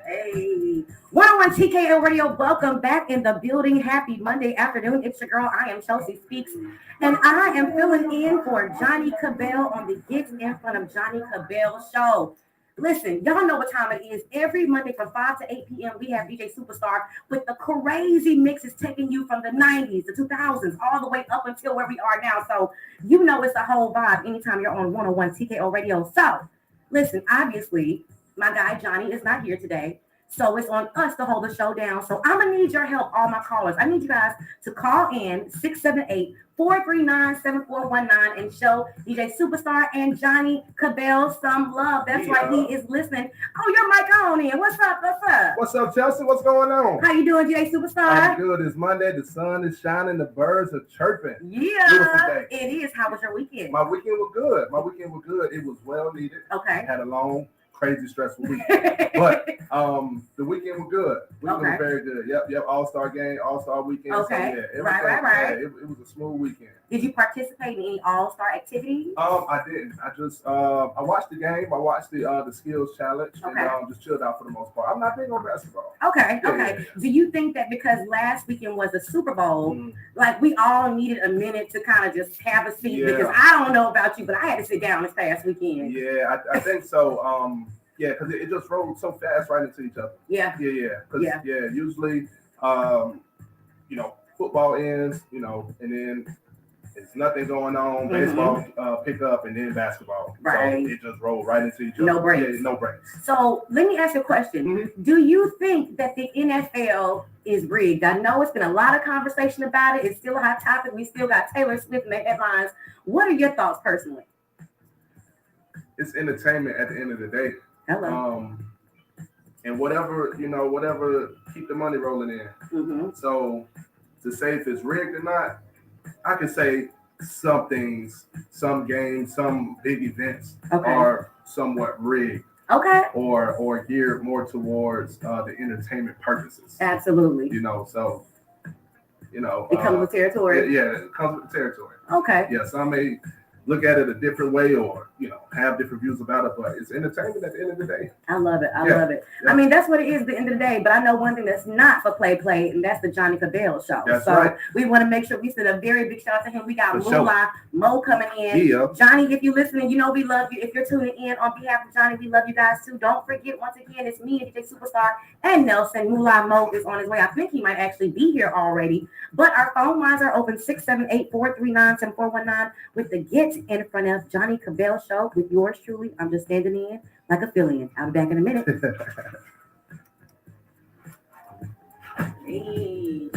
Hey, 101 TKO Radio, welcome back in the building. Happy Monday afternoon. It's your girl. I am Chelsea Speaks, and I am filling in for Johnnie Cabbell on the Get in Front of Johnnie Cabbell show. Listen, y'all know what time it is. Every Monday from 5 to 8 p.m., we have DJ Superstar with the crazy mixes taking you from the 90s, the 2000s, all the way up until where we are now. So, you know it's a whole vibe anytime you're on 101 TKO Radio. So, listen, obviously, my guy Johnny is not here today. So it's on us to hold the show down. So I'm gonna need your help, all my callers. I need you guys to call in 678-439-7419 and show DJ Superstar and Johnnie Cabbell some love. That's why he is listening. Oh, your mic on in. What's up? What's up? What's up, Chelsea? What's going on? How you doing, DJ Superstar? I'm good. It's Monday. The sun is shining. The birds are chirping. Yeah, beautiful day. It is. How was your weekend? My weekend was good. It was well needed. Okay. Had a long, crazy, stressful weekend. But the weekend was good. Weekend was very good. Yep. All-star game, all-star weekend. Okay. So, yeah, right. Yeah, it was a smooth weekend. Did you participate in any all-star activities? I didn't. I just I watched the game. I watched the skills challenge and just chilled out for the most part. I'm not big on basketball. Okay. Do you think that because last weekend was a Super Bowl, like we all needed a minute to kind of just have a seat? Because I don't know about you, but I had to sit down this past weekend. Yeah, I think so. Yeah, because it just rolled so fast right into each other. Yeah. Usually, football ends, and then it's nothing going on. Baseball pick up, and then basketball. Right. So it just rolled right into each other. No breaks. Yeah, no breaks. So let me ask you a question. Do you think that the NFL is rigged? I know it's been a lot of conversation about it. It's still a hot topic. We still got Taylor Swift in the headlines. What are your thoughts personally? It's entertainment at the end of the day. Hello. And whatever, keep the money rolling in. So to say if it's rigged or not, I can say some things, some games, some big events are somewhat rigged. Okay. Or geared more towards the entertainment purposes. Absolutely. It comes with territory. Yeah, it comes with the territory. Okay. Yeah, some may look at it a different way or, have different views about it, but it's entertainment at the end of the day. I love it. I love it. Yeah. I mean, that's what it is at the end of the day, but I know one thing that's not for play, and that's the Johnnie Cabbell show. That's right. We want to make sure we send a very big shout out to him. We got MOOLAH, Mo coming in. Yeah. Johnny, if you're listening, we love you. If you're tuning in on behalf of Johnny, we love you guys too. Don't forget, once again, it's me and DJ Superstar and Nelson. MOOLAH Mo is on his way. I think he might actually be here already, but our phone lines are open 678-439-7419 with the Get in Front of Johnnie Cabbell show with yours truly. I'm just standing in like a fill-in. I'll be back in a minute. Hey.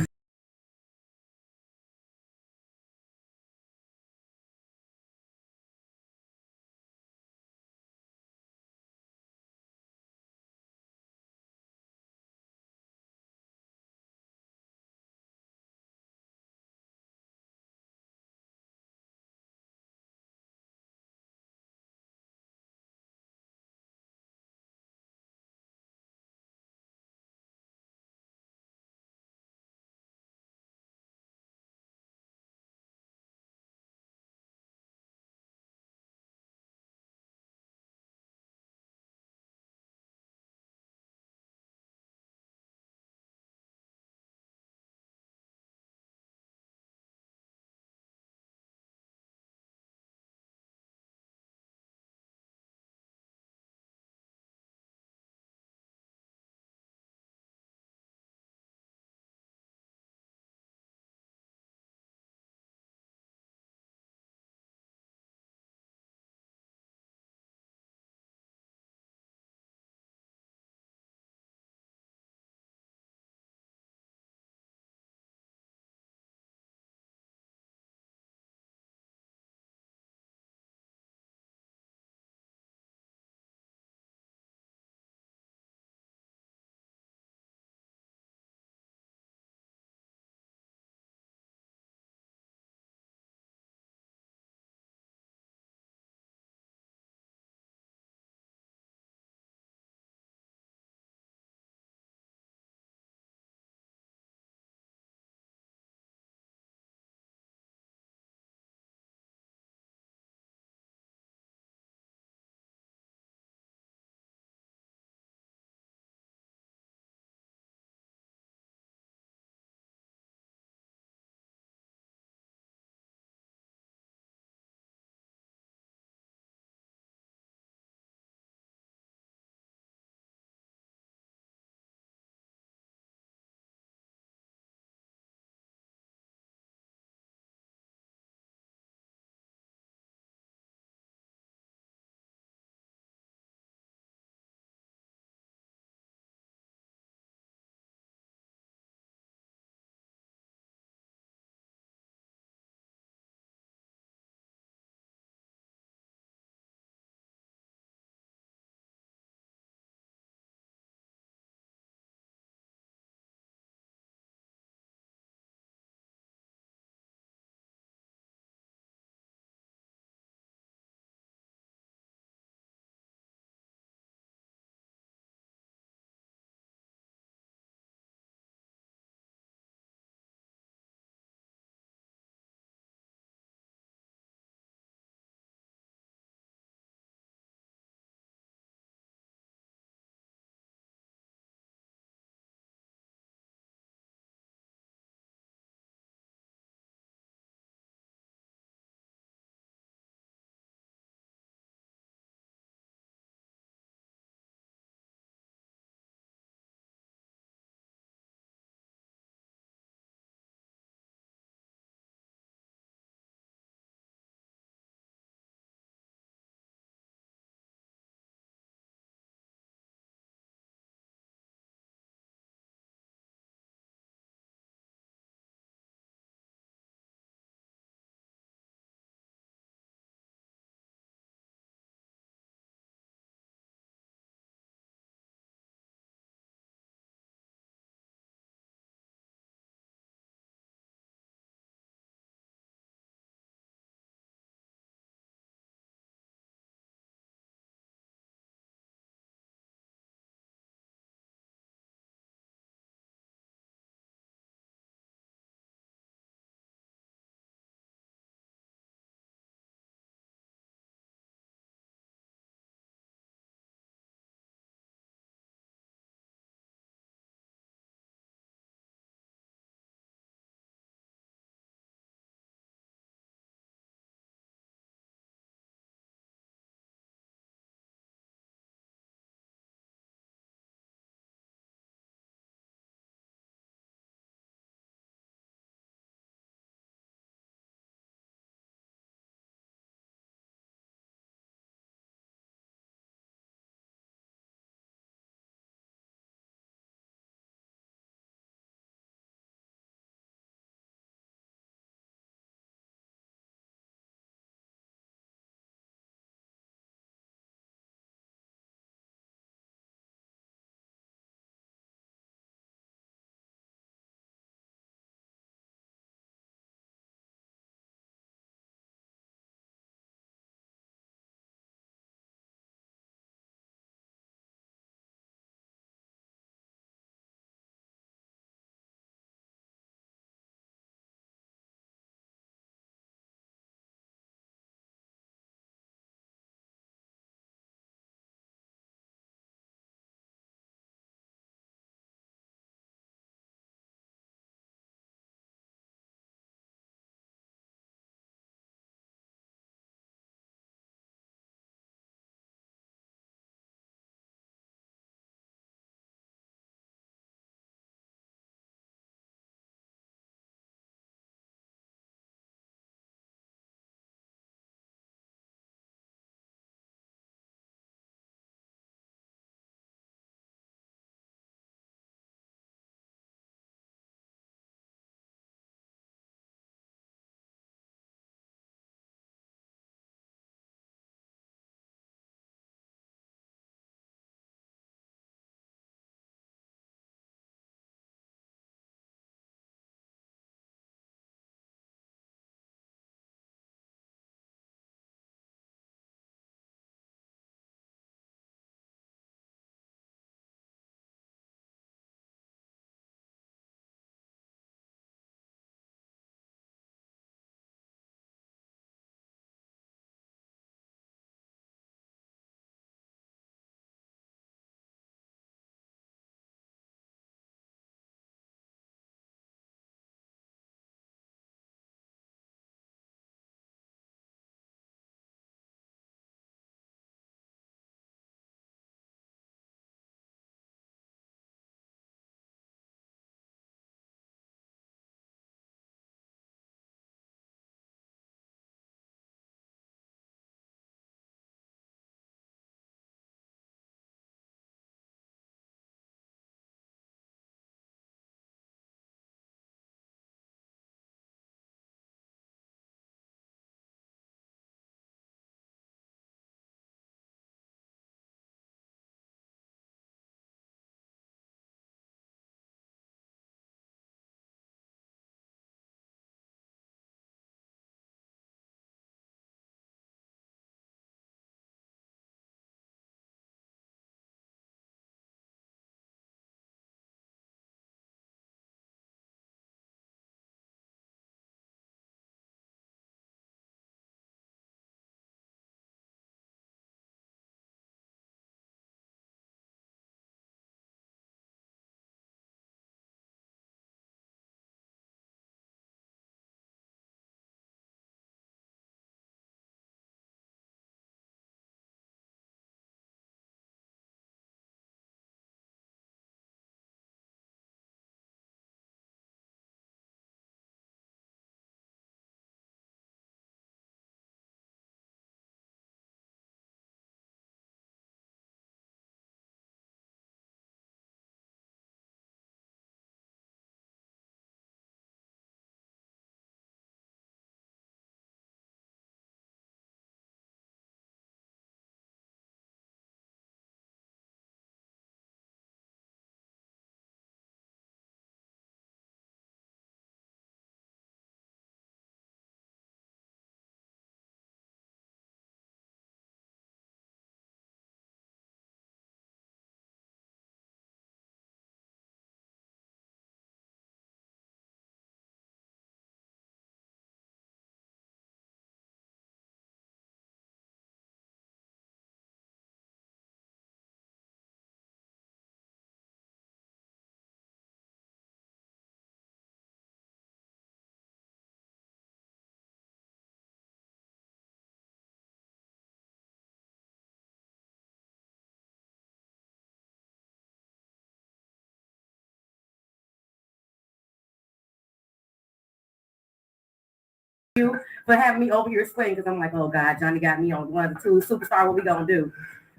you for having me over here sweating because I'm like, oh God, Johnny got me on 1 of the 2 superstar. What we gonna do?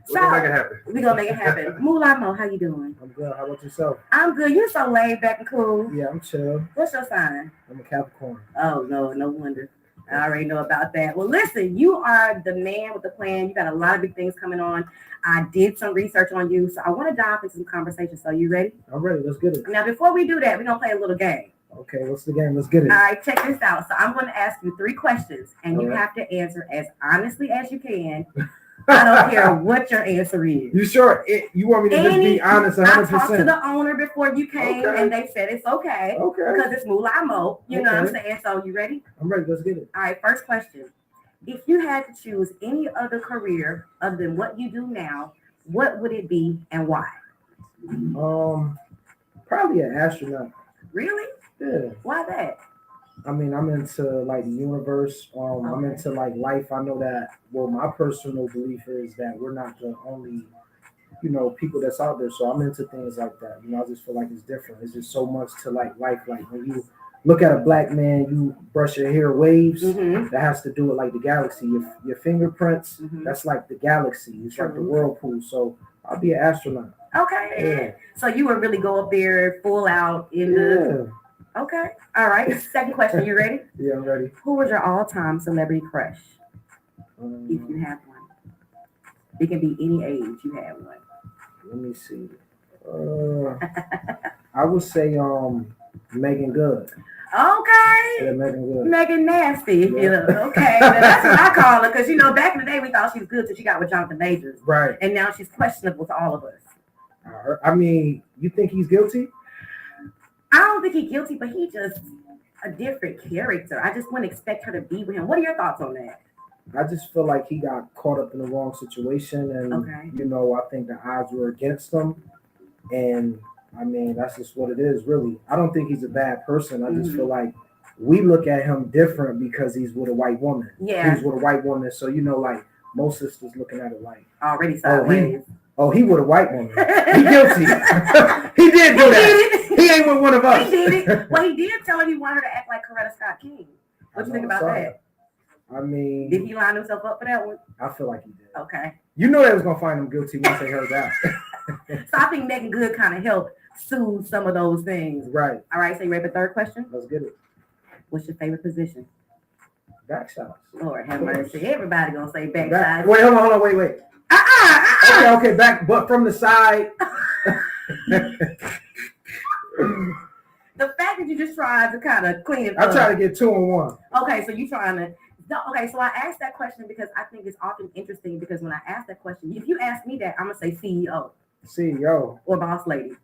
We're gonna make it happen. We're gonna make it happen. MOOLAH, how you doing? I'm good. How about yourself? I'm good. You're so laid back and cool. Yeah, I'm chill. What's your sign? I'm a Capricorn. Oh no wonder. I already know about that. Well, listen, you are the man with the plan. You got a lot of big things coming on. I did some research on you, so I want to dive into some conversation. So you ready? I'm ready. Let's get it. Now, before we do that, we're gonna play a little game. Okay, what's the game? Let's get it. All right, check this out. So I'm going to ask you 3 questions, and All you right. have to answer as honestly as you can. I don't care what your answer is. You sure? You want me to just be honest 100%? I talked to the owner before you came, Okay. and they said it's okay. Okay. Because it's MOOLAH. You know what I'm Okay. saying? So you ready? I'm ready. Let's get it. All right, first question. If you had to choose any other career other than what you do now, what would it be and why? Probably an astronaut. Really? Yeah. Why that? I mean, I'm into like the universe. I'm into like life. I know that. Well, my personal belief is that we're not the only, people that's out there. So I'm into things like that. I just feel like it's different. It's just so much to like life. Like when you look at a black man, you brush your hair waves. Mm-hmm. That has to do with like the galaxy. Your fingerprints. Mm-hmm. That's like the galaxy. It's like the whirlpool. So I'll be an astronaut. Okay. Yeah. So you would really go up there full out in the. Okay. All right. Second question. You ready? Yeah, I'm ready. Who was your all-time celebrity crush? If you have one. It can be any age you have one. Let me see. I would say Megan Good. Okay. Yeah, Megan Good. Megan Nasty. If Yeah. you okay. Now, that's what I call her because back in the day we thought she was good till she got with Jonathan Majors. Right. And now she's questionable to all of us. I mean, you think he's guilty? I don't think he's guilty, but he just a different character. I just wouldn't expect her to be with him. What are your thoughts on that? I just feel like he got caught up in the wrong situation, and Okay. I think the odds were against him, and I mean that's just what it is, really. I don't think he's a bad person. I just feel like we look at him different because he's with a white woman. Yeah. He's with a white woman, so like most sisters looking at it like Already sideways. he with a white woman. He guilty. He did do that. He ain't with one of us. He did it. Well, he did tell her he wanted her to act like Coretta Scott King. What you think about that? I mean, Did he line himself up for that one? I feel like he did. Okay. You know they was gonna find him guilty once they heard that. So I think Megan Good kind of helped soothe some of those things. Right. All right. So you ready for the third question? Let's get it. What's your favorite position? Back shots. Lord have mercy. Everybody gonna say backside. Wait, hold on, wait. Okay, back, but from the side. The fact that you just tried to kind of clean it I up. try to get 2 on 1. Okay, so you trying to. No, okay, so I asked that question because I think it's often interesting because when I ask that question, if you ask me that, I'm gonna say CEO CEO. or boss lady.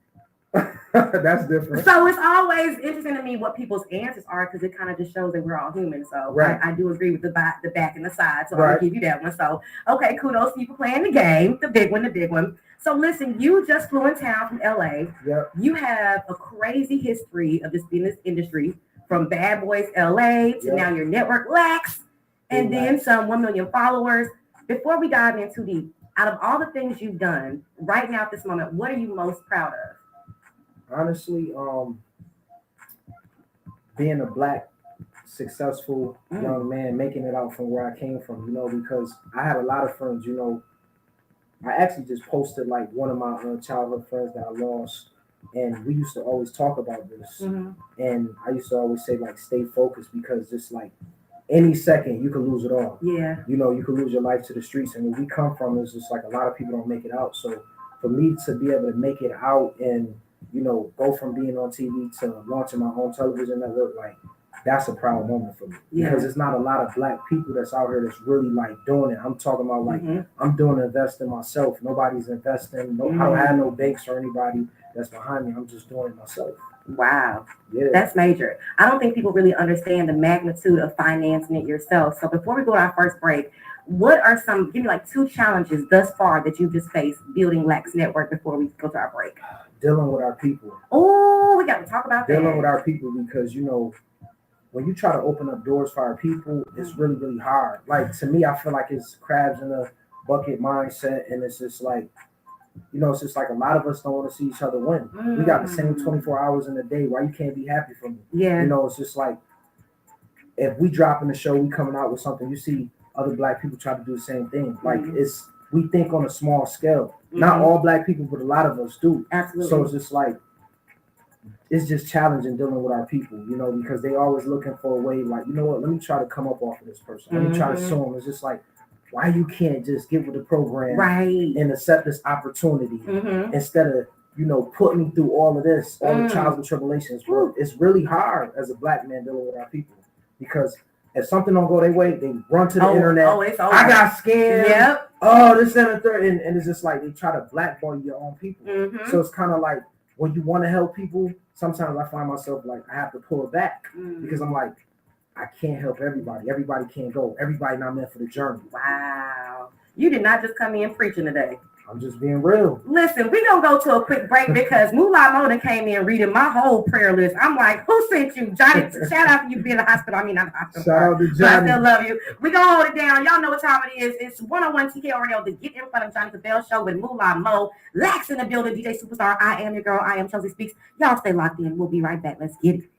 That's different. So it's always interesting to me what people's answers are because it kind of just shows that we're all human. So Right. I do agree with the back and the side. So I'm Right. gonna give you that one. So okay, kudos to you for playing the game, the big one. So listen, you just flew in town from LA. Yep. You have a crazy history of just being in this industry from Bad Boys LA to Yep. now your network Lax, and then some 1 million followers. Before we dive in too deep, out of all the things you've done right now at this moment, what are you most proud of? Honestly, being a black, successful young man, making it out from where I came from, because I had a lot of friends, I actually just posted like one of my childhood friends that I lost, and we used to always talk about this. And I used to always say like, stay focused because just like any second you could lose it all. Yeah. You could lose your life to the streets. And where we come from is just like a lot of people don't make it out. So for me to be able to make it out and go from being on TV to launching my own television network, like that's a proud moment for me. Yeah. Because it's not a lot of black people that's out here that's really like doing it. I'm talking about like I'm doing invest in myself. Nobody's investing. I don't have no banks or anybody that's behind me. I'm just doing it myself. Wow. Yeah. That's major. I don't think people really understand the magnitude of financing it yourself. So before we go to our first break, what are give me like 2 challenges thus far that you've just faced building Lax Network before we go to our break? Dealing with our people. Oh, we got to talk about that. Dealing with our people because, when you try to open up doors for our people, it's really, really hard. Like, to me, I feel like it's crabs in a bucket mindset. And it's just like, it's just like a lot of us don't want to see each other win. We got the same 24 hours in a day. Why you can't be happy for me? Yeah. It's just like, if we dropping the show, we coming out with something, you see other black people try to do the same thing. Like we think on a small scale. Not all black people, but a lot of us do. Absolutely. So it's just like, it's just challenging dealing with our people, you know, because they always looking for a way, like, you know what, let me try to come up off of this person. Let me try to sue them. It's just like, why you can't just get with the program and accept this opportunity instead of, you know, putting me through all of this, all the trials and tribulations. It's really hard as a black man dealing with our people, because if something don't go their way, they run to the internet. Oh, it's over. I got scammed. Yep. Oh, this, and the third. And it's just like they try to blackball your own people. So it's kind of like when you want to help people, sometimes I find myself like I have to pull back because I'm like, I can't help everybody. Everybody can't go. Everybody not meant for the journey. Wow. You did not just come in preaching today. I'm just being real. Listen, we're going to go to a quick break because MOOLAH Moda came in reading my whole prayer list. I'm like, who sent you? Johnny, shout out for you being in the hospital. I mean, not the hospital. Shout out to Johnny. But I still love you. We're going to hold it down. Y'all know what time it is. It's 101 TKO Radio, the Get In Front of Johnnie Cabbell show with MOOLAH Mo. Lax in the building, DJ Superstar. I am your girl. I am Chelsea Speaks. Y'all stay locked in. We'll be right back. Let's get it.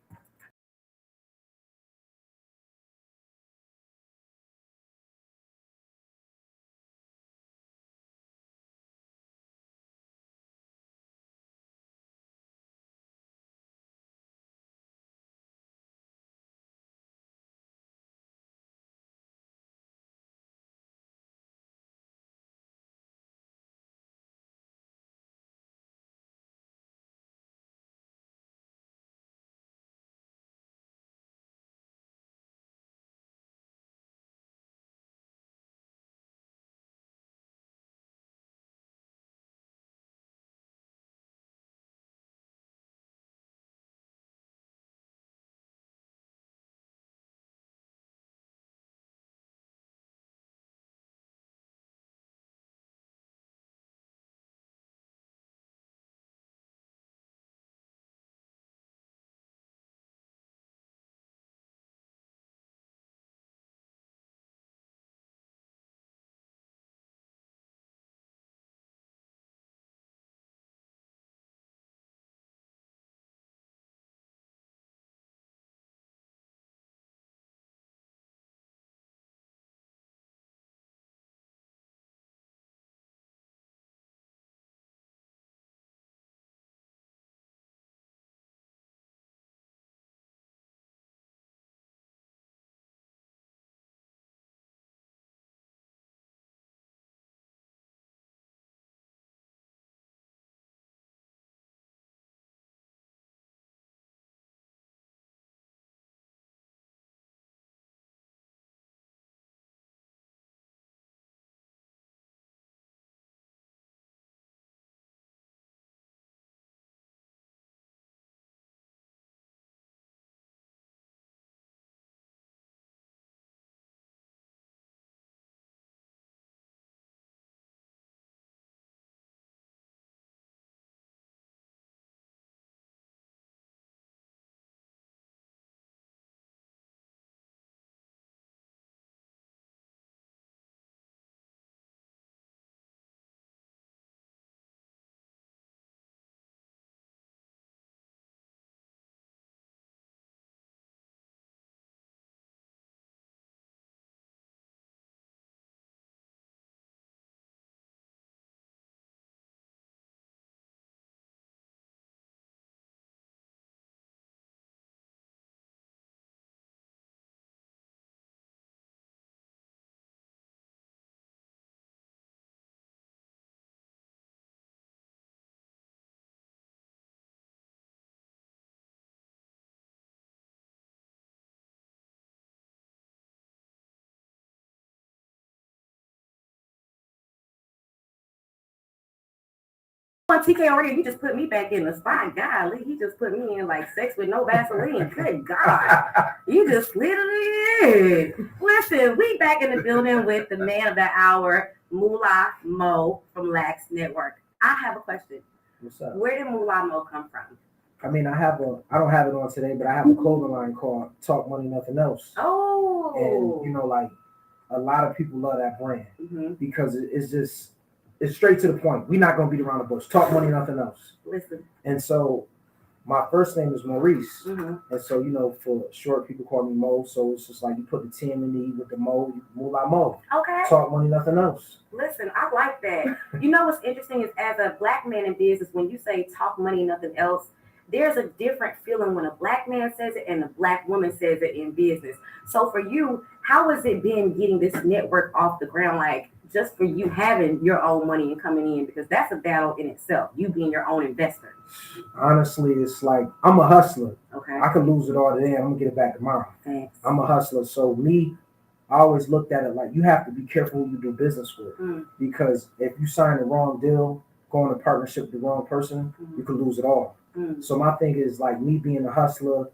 On TKO Radio, you just put me back in the spot. Golly, he just put me in like sex with no Vaseline. Good God. You just slid it in. Listen, we back in the building with the man of the hour, MOOLAH Mo from Lax Network. I have a question. What's up? Where did MOOLAH Mo come from? I mean, I don't have it on today, but I have a clothing line called Talk Money Nothing Else. Oh. And, you know, like, a lot of people love that brand because it's straight to the point. We're not going to beat around the bush. Talk money, nothing else. Listen. And so my first name is Maurice. Mhm. And so, for short, people call me Mo. So it's just like you put the T in the E with the Mo, Moolah Mo. Okay. Talk money, nothing else. Listen, I like that. You know what's interesting is as a black man in business, when you say talk money, nothing else, there's a different feeling when a black man says it and a black woman says it in business. So for you, how has it been getting this network off the ground? Like just for you having your own money and coming in, because that's a battle in itself, you being your own investor. Honestly, it's like I'm a hustler. Okay. I could lose it all today. I'm gonna get it back tomorrow. Thanks. I'm a hustler. So I always looked at it like you have to be careful who you do business with, because if you sign the wrong deal, go in a partnership with the wrong person, you could lose it all. So my thing is like me being a hustler,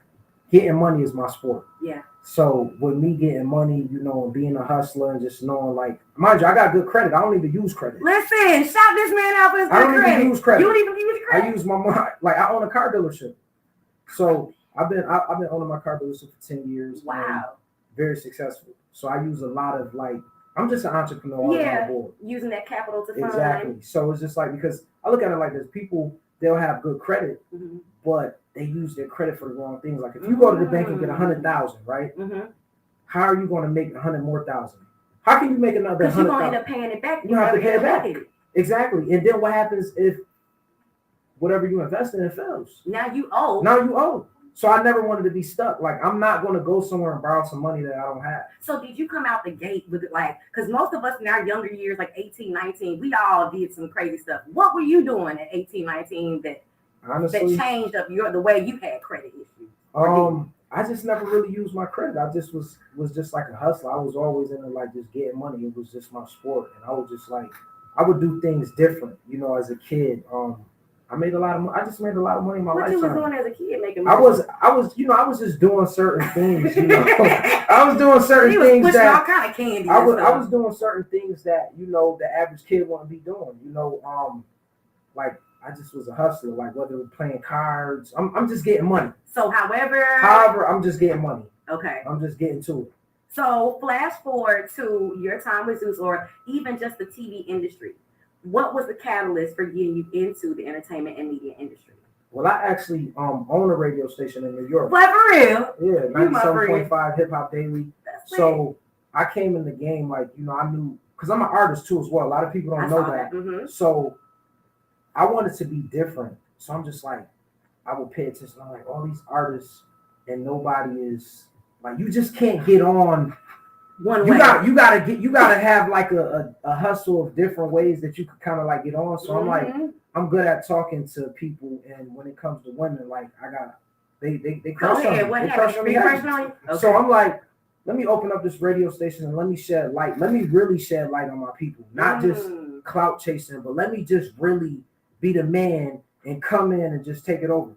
getting money is my sport. Yeah. So with me getting money, and being a hustler and just knowing, like, mind you, I got good credit. I don't even use credit. Listen, shout this man out for his good I don't credit. even use credit. You don't even use credit? I use my money. Like, I own a car dealership. So I've been owning my car dealership for 10 years. Wow. Very successful. So I use a lot of, like, I'm just an entrepreneur all on board. Using that capital to fund. Exactly. So it's just like, because I look at it like this, people, they'll have good credit, but they use their credit for the wrong things. Like if you go to the bank and get 100,000, right? How are you going to make 100 more thousand? How can you make another 100,000? Because you're going to end up paying it back. You have to pay it back. Exactly. And then what happens if whatever you invest in, it fails? Now you owe. So I never wanted to be stuck. Like, I'm not going to go somewhere and borrow some money that I don't have. So did you come out the gate with it, like, because most of us in our younger years, like 18, 19, we all did some crazy stuff. What were you doing at 18, 19 that changed up the way you had credit issues? I just never really used my credit. I just was just like a hustler. I was always into like just getting money. It was just my sport. And I was just like, I would do things different, as a kid. I made a lot of money. I just made a lot of money in my lifetime. What you was doing as a kid making money? I was just doing certain things, I was doing certain things that all kind of candy. I was doing certain things that, the average kid wouldn't be doing, like I just was a hustler, like whether it was playing cards, I'm just getting money. So however, I'm just getting money. Okay. I'm just getting to it. So flash forward to your time with Zeus, or even just the TV industry. What was the catalyst for getting you into the entertainment and media industry? Well, I actually own a radio station in New York. What, for real? Yeah, 97.5 Hip Hop Daily. So I came in the game like, I knew, because I'm an artist too as well. A lot of people don't know that. So I wanted to be different. So I'm just like, I would pay attention. I'm like, all these artists and nobody is like, you just can't get on one way. You gotta have like a hustle of different ways that you could kind of like get on. So I'm like, I'm good at talking to people, and when it comes to women, like they crush on me. What happened? So I'm like, let me open up this radio station and let me shed light. Let me really shed light on my people, not just clout chasing, but let me just really be the man and come in and just take it over.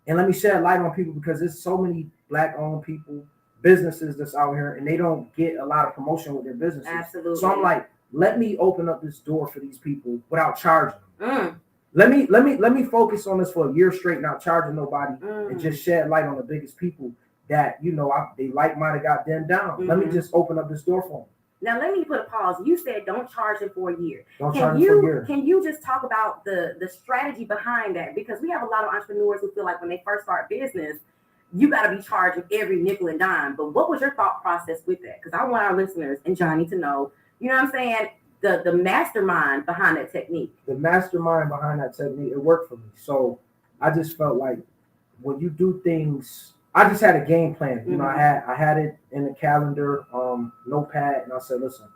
And let me shed light on people, because there's so many Black-owned people, businesses that's out here, and they don't get a lot of promotion with their businesses. Absolutely. So I'm like, let me open up this door for these people without charging them. Let me focus on this for a year straight, not charging nobody, and just shed light on the biggest people that they might have got them down. Let me just open up this door for them. Now let me put a pause. You said don't charge them for a year. Charge them for a year. Can you just talk about the strategy behind that? Because we have a lot of entrepreneurs who feel like when they first start business, you got to be charging every nickel and dime. But what was your thought process with that? Because I want our listeners and Johnny to know, you know what I'm saying, the mastermind behind that technique. The mastermind behind that technique, it worked for me. So I just felt like when you do things, I just had a game plan. I had it in the calendar, notepad, and I said, listen,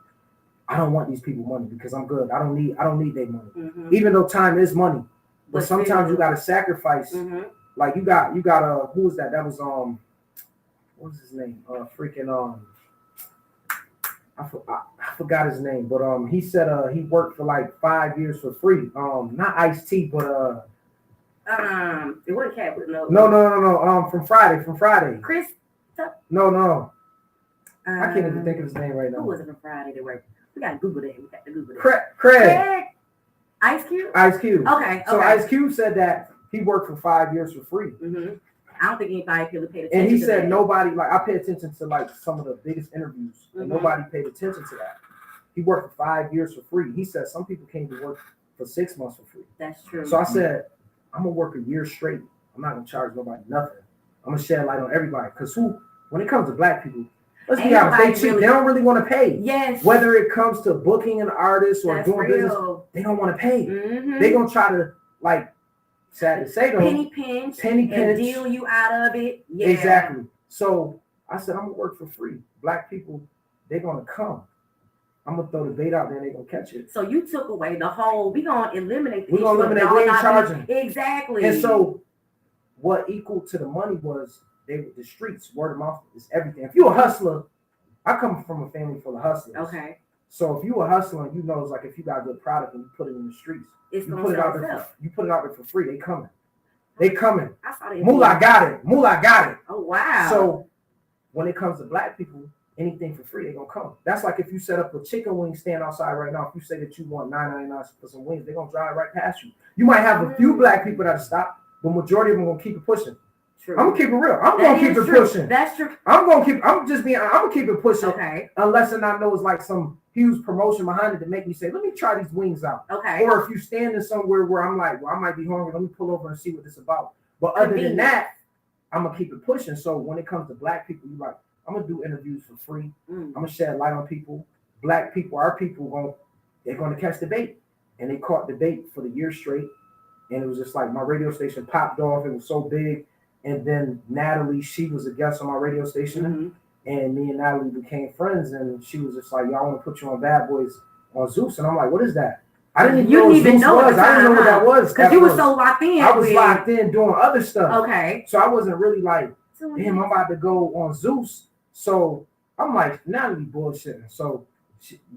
I don't want these people money because I'm good. I don't need their money. Even though time is money. But sometimes you gotta sacrifice. Like you got who was that? That was what was his name? I forgot his name, but he said he worked for like 5 years for free. Not Ice-T, but it wasn't Cat, but no. No. From Friday. Chris. No. I can't even think of his name right now. Who was it from Friday that worked? We got to Google that. Craig. Ice Cube. Okay. So Ice Cube said that he worked for 5 years for free. I don't think anybody really paid attention. And he said nobody, like I pay attention to like some of the biggest interviews, and nobody paid attention to that. He worked for 5 years for free. He said some people came to work for 6 months for free. That's true. So I said, I'm gonna work a year straight I'm not gonna charge nobody nothing. I'm gonna shed light on everybody. Because when it comes to black people, let's be honest, they cheap. They don't really want to pay. Yes. Whether it comes to booking an artist or That's doing real. business, they don't want to pay. Mm-hmm. They gonna try to, like, sad to say though, penny pinch, and deal you out of it. Yeah. Exactly. So I said, I'm gonna work for free. Black people, they're gonna come. I'm gonna throw the bait out there and they're gonna catch it. So you took away the whole, we're gonna eliminate the we ain't charging. Exactly. And so what equal to the money was the streets, word of mouth is everything. If you're a hustler, I come from a family full of hustlers. Okay. So if you a hustler, you know, it's like if you got a good product and you put it in the streets, it's you gonna put it out there. You put it out there for free. They coming. They coming. I saw that. Moolah got it. Moolah got it. Oh wow. So when it comes to black people, anything for free, they gonna come. That's like if you set up a chicken wing stand outside right now. If you say that you want $9.99 for some wings, they're gonna drive right past you. You might have a few black people that stop, but majority of them gonna keep it pushing. True. I'm gonna keep it real. I'm gonna keep it pushing. That's true. I'm gonna keep it pushing. Okay. Unless and I know it's like some huge promotion behind it to make me say, let me try these wings out. Okay. Or if you standing somewhere where I'm like, well, I might be hungry, let me pull over and see what this is about. But other than that, I'm gonna keep it pushing. So when it comes to black people, you like, I'm gonna do interviews for free. I'm gonna shed light on people. Black people, our people, they're gonna catch the bait. And they caught the bait for the year straight. And it was just like my radio station popped off. It was so big. And then Natalie, she was a guest on my radio station. And me and Natalie became friends. And she was just like, y'all want to put you on Bad Boys on Zeus. And I'm like, what is that? I didn't even know what Zeus was. I didn't know what that was. Because you were so locked in. I was locked in doing other stuff. Okay. So I wasn't really like, damn, I'm about to go on Zeus. So I'm like, Natalie bullshitting. So,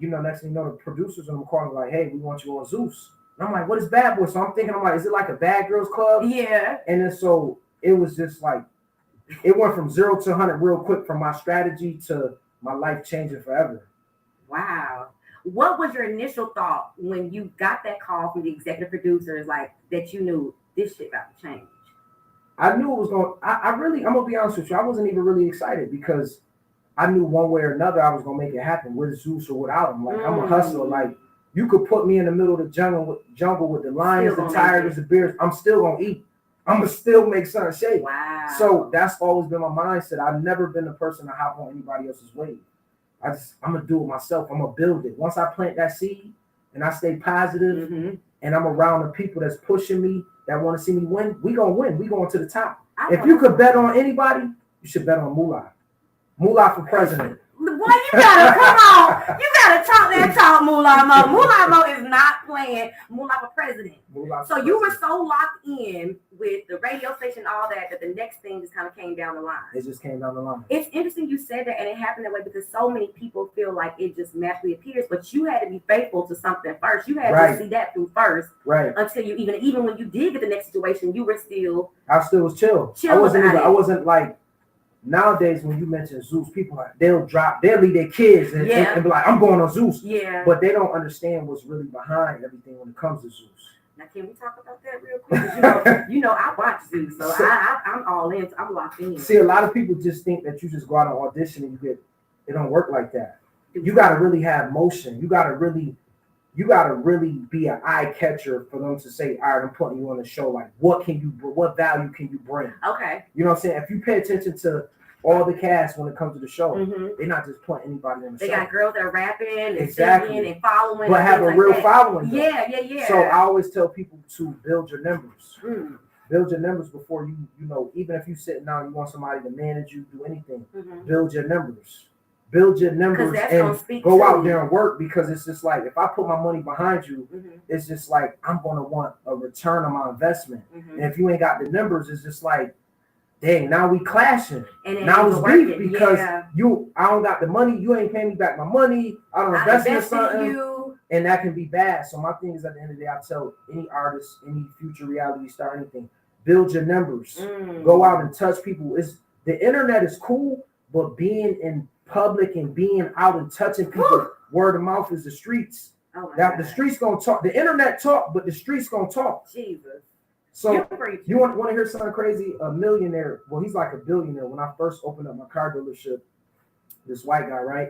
next thing you know, the producers and I'm calling like, hey, we want you on Zeus. And I'm like, what is Bad Boy? So I'm thinking, is it like a bad girls club? Yeah. And then so it was just like, it went from 0 to 100 real quick from my strategy to my life changing forever. Wow. What was your initial thought when you got that call from the executive producers, like that you knew this shit about to change? I knew it was going. I'm gonna be honest with you. I wasn't even really excited because I knew one way or another I was gonna make it happen with Zeus or without him. Like I'm a hustler. Like you could put me in the middle of the jungle with the lions, the tigers, the bears. I'm still gonna eat. I'm gonna still make something shake. Wow. So that's always been my mindset. I've never been the person to hop on anybody else's wave. I'm gonna do it myself. I'm gonna build it. Once I plant that seed and I stay positive and I'm around the people that's pushing me, that want to see me win, we gonna win. We going to the top. If you could bet on anybody, you should bet on Moolah. Moolah for president. Boy, you gotta come on. You gotta talk that talk, Moolah Mo. Moolah Mo is not playing Moolah for president. So you were so locked in with the radio station, all that the next thing just kind of came down the line. It just came down the line. It's interesting you said that, and it happened that way because so many people feel like it just naturally appears, but you had to be faithful to something first. You had to see that through first, until you even when you did get the next situation, you were still. I still was chill. I wasn't like. Nowadays, when you mention Zeus, people they'll leave their kids and be like, I'm going on Zeus. Yeah. But they don't understand what's really behind everything when it comes to Zeus. Now, can we talk about that real quick? You know, I watch Zeus, so I'm all in. I'm locked in. See, a lot of people just think that you just go out and audition and you get. It don't work like that. You got to really have motion. You got to really be an eye catcher for them to say, all right, I'm putting you on the show. Like, what value can you bring? Okay. You know what I'm saying? If you pay attention to all the cast when it comes to the show, they're not just putting anybody on the show. They got girls that are rapping and singing and following. But have a real following. Though. Yeah. So I always tell people to build your numbers. Build your numbers before you even if you're sitting down, you want somebody to manage you, do anything. Build your numbers. Build your numbers and go out there and work, because it's just like if I put my money behind you, it's just like I'm gonna want a return on my investment. And if you ain't got the numbers, it's just like, dang, now we clashing. And now it's beef because I don't got the money, you ain't paying me back my money, I don't invest in something, and that can be bad. So my thing is, at the end of the day, I tell any artist, any future reality star, anything, build your numbers. Go out and touch people. The internet is cool, but being in public and being out and touching people, word of mouth is the streets. The streets gonna talk. The internet talk, but the streets gonna talk. Jesus. So you want to hear something crazy? A millionaire. Well, he's like a billionaire. When I first opened up my car dealership, this white guy, right?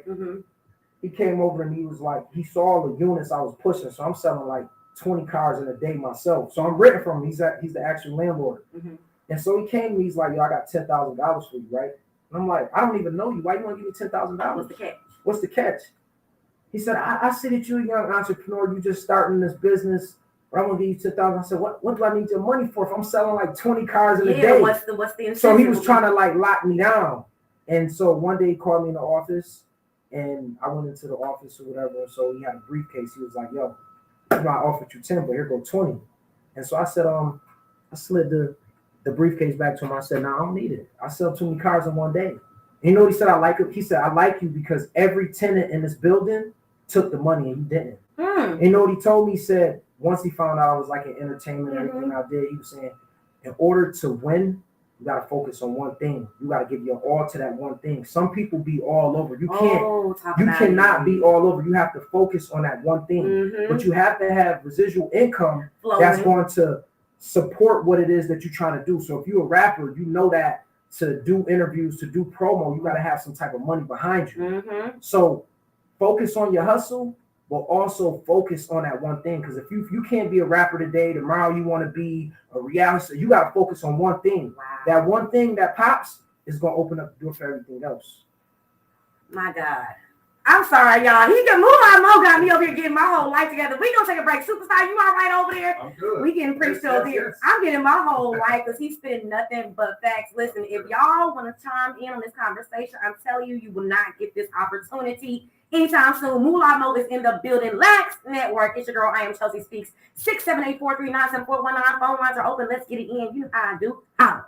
He came over and he was like, he saw all the units I was pushing. So I'm selling like 20 cars in a day myself. So I'm renting from him. He's the actual landlord. And so he came to me, he's like, yo, I got $10,000 for you, right? And I'm like, I don't even know you. Why you want to give me $10,000? What's the catch? What's the catch? He said, I see that you're a young entrepreneur. You just starting this business. But I'm going to give you $10,000. I said, what do I need your money for if I'm selling like 20 cars in a day? What's the incentive? So he was trying to like lock me down. And so one day he called me in the office, and I went into the office or whatever. And so he had a briefcase. He was like, yo, I offered you 10, but here go 20. And so I said, I slid the briefcase back to him. I said, no, I don't need it. I sell too many cars in one day. And you know what he said? I like it. He said, I like you because every tenant in this building took the money and you didn't. And you know what he told me? He said, once he found out I was like in entertainment and everything I did, he was saying, in order to win, you got to focus on one thing. You got to give your all to that one thing. Some people be all over. You cannot be all over. You have to focus on that one thing. But you have to have residual income that's going to support what it is that you're trying to do. So if you're a rapper, you know that to do interviews, to do promo, you got to have some type of money behind you. So focus on your hustle, but also focus on that one thing. Because if you can't be a rapper today, tomorrow you want to be a reality star, you got to focus on one thing. Wow. That one thing that pops is going to open up the door for everything else. My God. I'm sorry, y'all. MOOLAH Mo got me over here getting my whole life together. We gonna take a break. Superstar, you all right over there? I'm good. We getting pretty still here. Yes. I'm getting my whole life because he's spitting nothing but facts. Listen, if y'all want to chime in on this conversation, I'm telling you, you will not get this opportunity anytime soon. MOOLAH Mo is in the building. Lax Network. It's your girl. I am Chelsea Speaks. 678-439-7419. Phone lines are open. Let's get it in. You know how I do. Holla.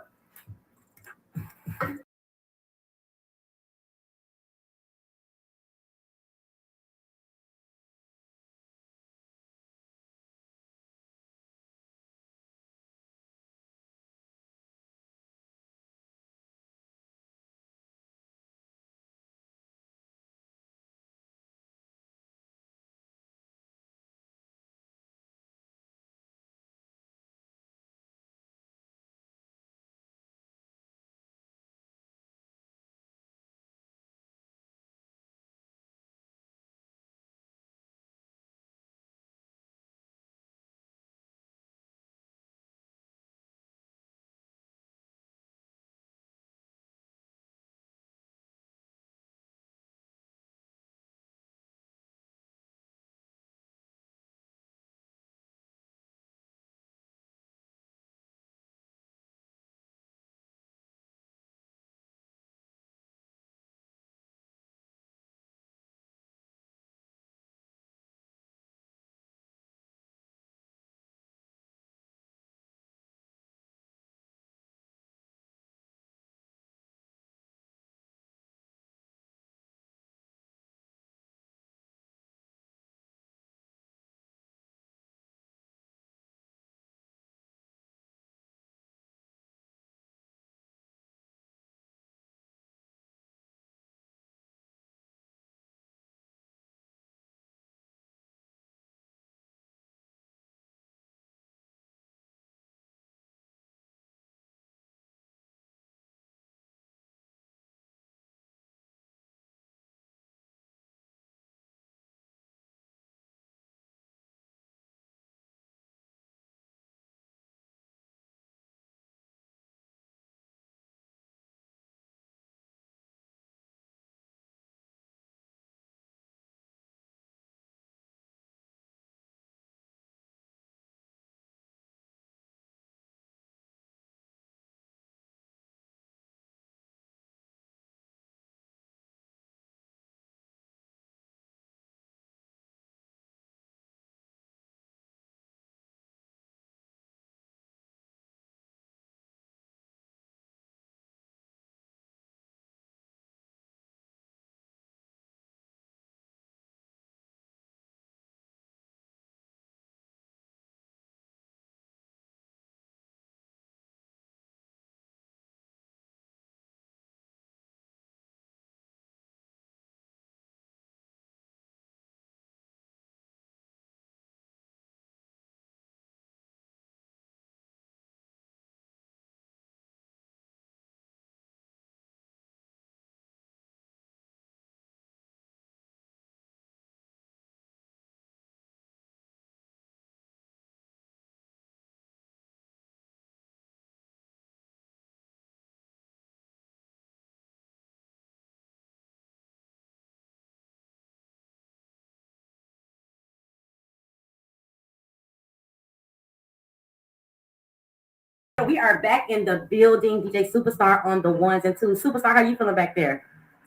We are back in the building. DJ Superstar on the ones and twos. Superstar, how you feeling back there?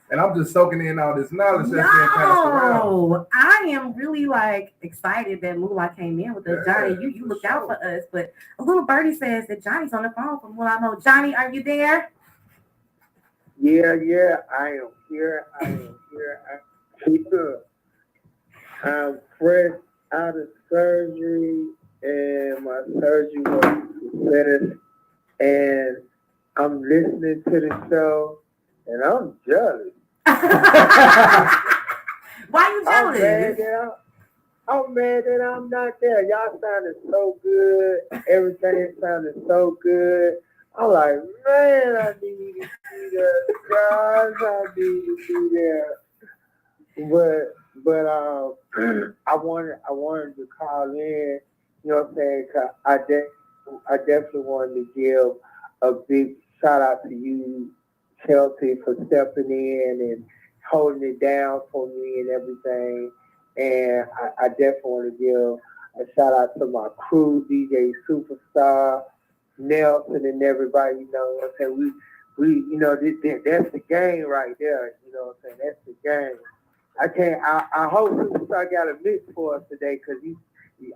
And I'm just soaking in all this knowledge that's being passed around. No, I am really like excited that MOOLAH came in with us. Johnny, you looked out for us. But a little birdie says that Johnny's on the phone from MOOLAH Mo. Johnny, are you there? Yeah, I am here. Keep up. I'm fresh out of surgery, and my surgery was finished. And I'm listening to the show, and I'm jealous. Why you jealous? I'm mad that I'm not there. Y'all sounded so good. Everything sounded so good. I'm like, man, I need to be there. Guys, I need to be there. But I wanted to call in. You know what I'm saying? 'Cause I definitely wanted to give a big shout out to you, Chelsea, for stepping in and holding it down for me and everything. And I definitely want to give a shout out to my crew, DJ Superstar, Nelson, and everybody. You know what I'm saying? We that's the game right there. You know what I'm saying? That's the game. I hope Superstar got a mix for us today, because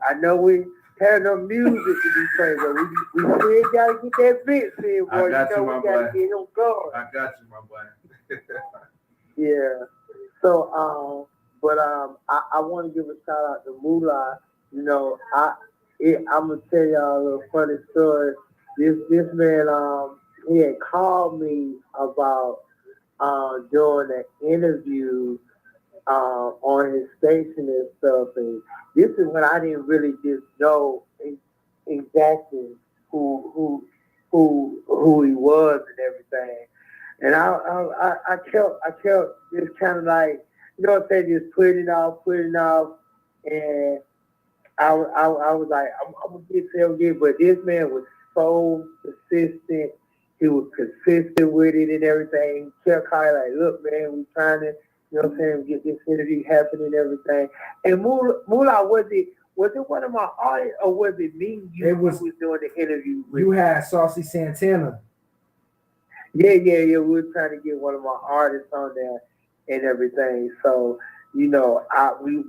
I know we have no music to be playing, but we still gotta get that mix in, boy. I got you, my we gotta boy. get him going. I got you, my boy. Yeah. So I want to give a shout out to MOOLAH. You know, I'm gonna tell y'all a little funny story. This man he had called me about doing an interview on his station and stuff, and this is when I didn't really just know exactly who he was and everything. And I kept just kind of like, you know what I'm saying, just putting it off, and I was like, I'm gonna get to him again. But this man was so persistent. He was consistent with it and everything. He kept calling like, look, man, we trying to, you know what I'm saying, get this interview happening and everything. And MOOLAH, was it one of my artists, or was it me? It was doing the interview with. You had Saucy Santana. Yeah. We were trying to get one of my artists on there and everything. So, you know, we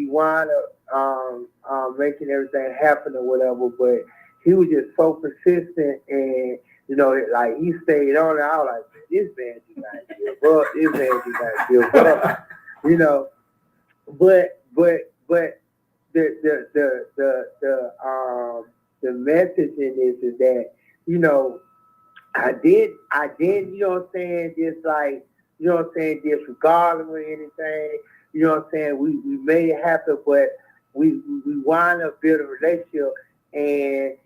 wound up making everything happen or whatever. But he was just so persistent, and you know, like he stayed on it. I was like, man, this man do not give up. This man do not give up. You know, but the message in this is that, you know, I did, you know what I'm saying, just like, you know what I'm saying, disregard him or anything, you know what I'm saying, we made it happen, but we wind up building a relationship, and,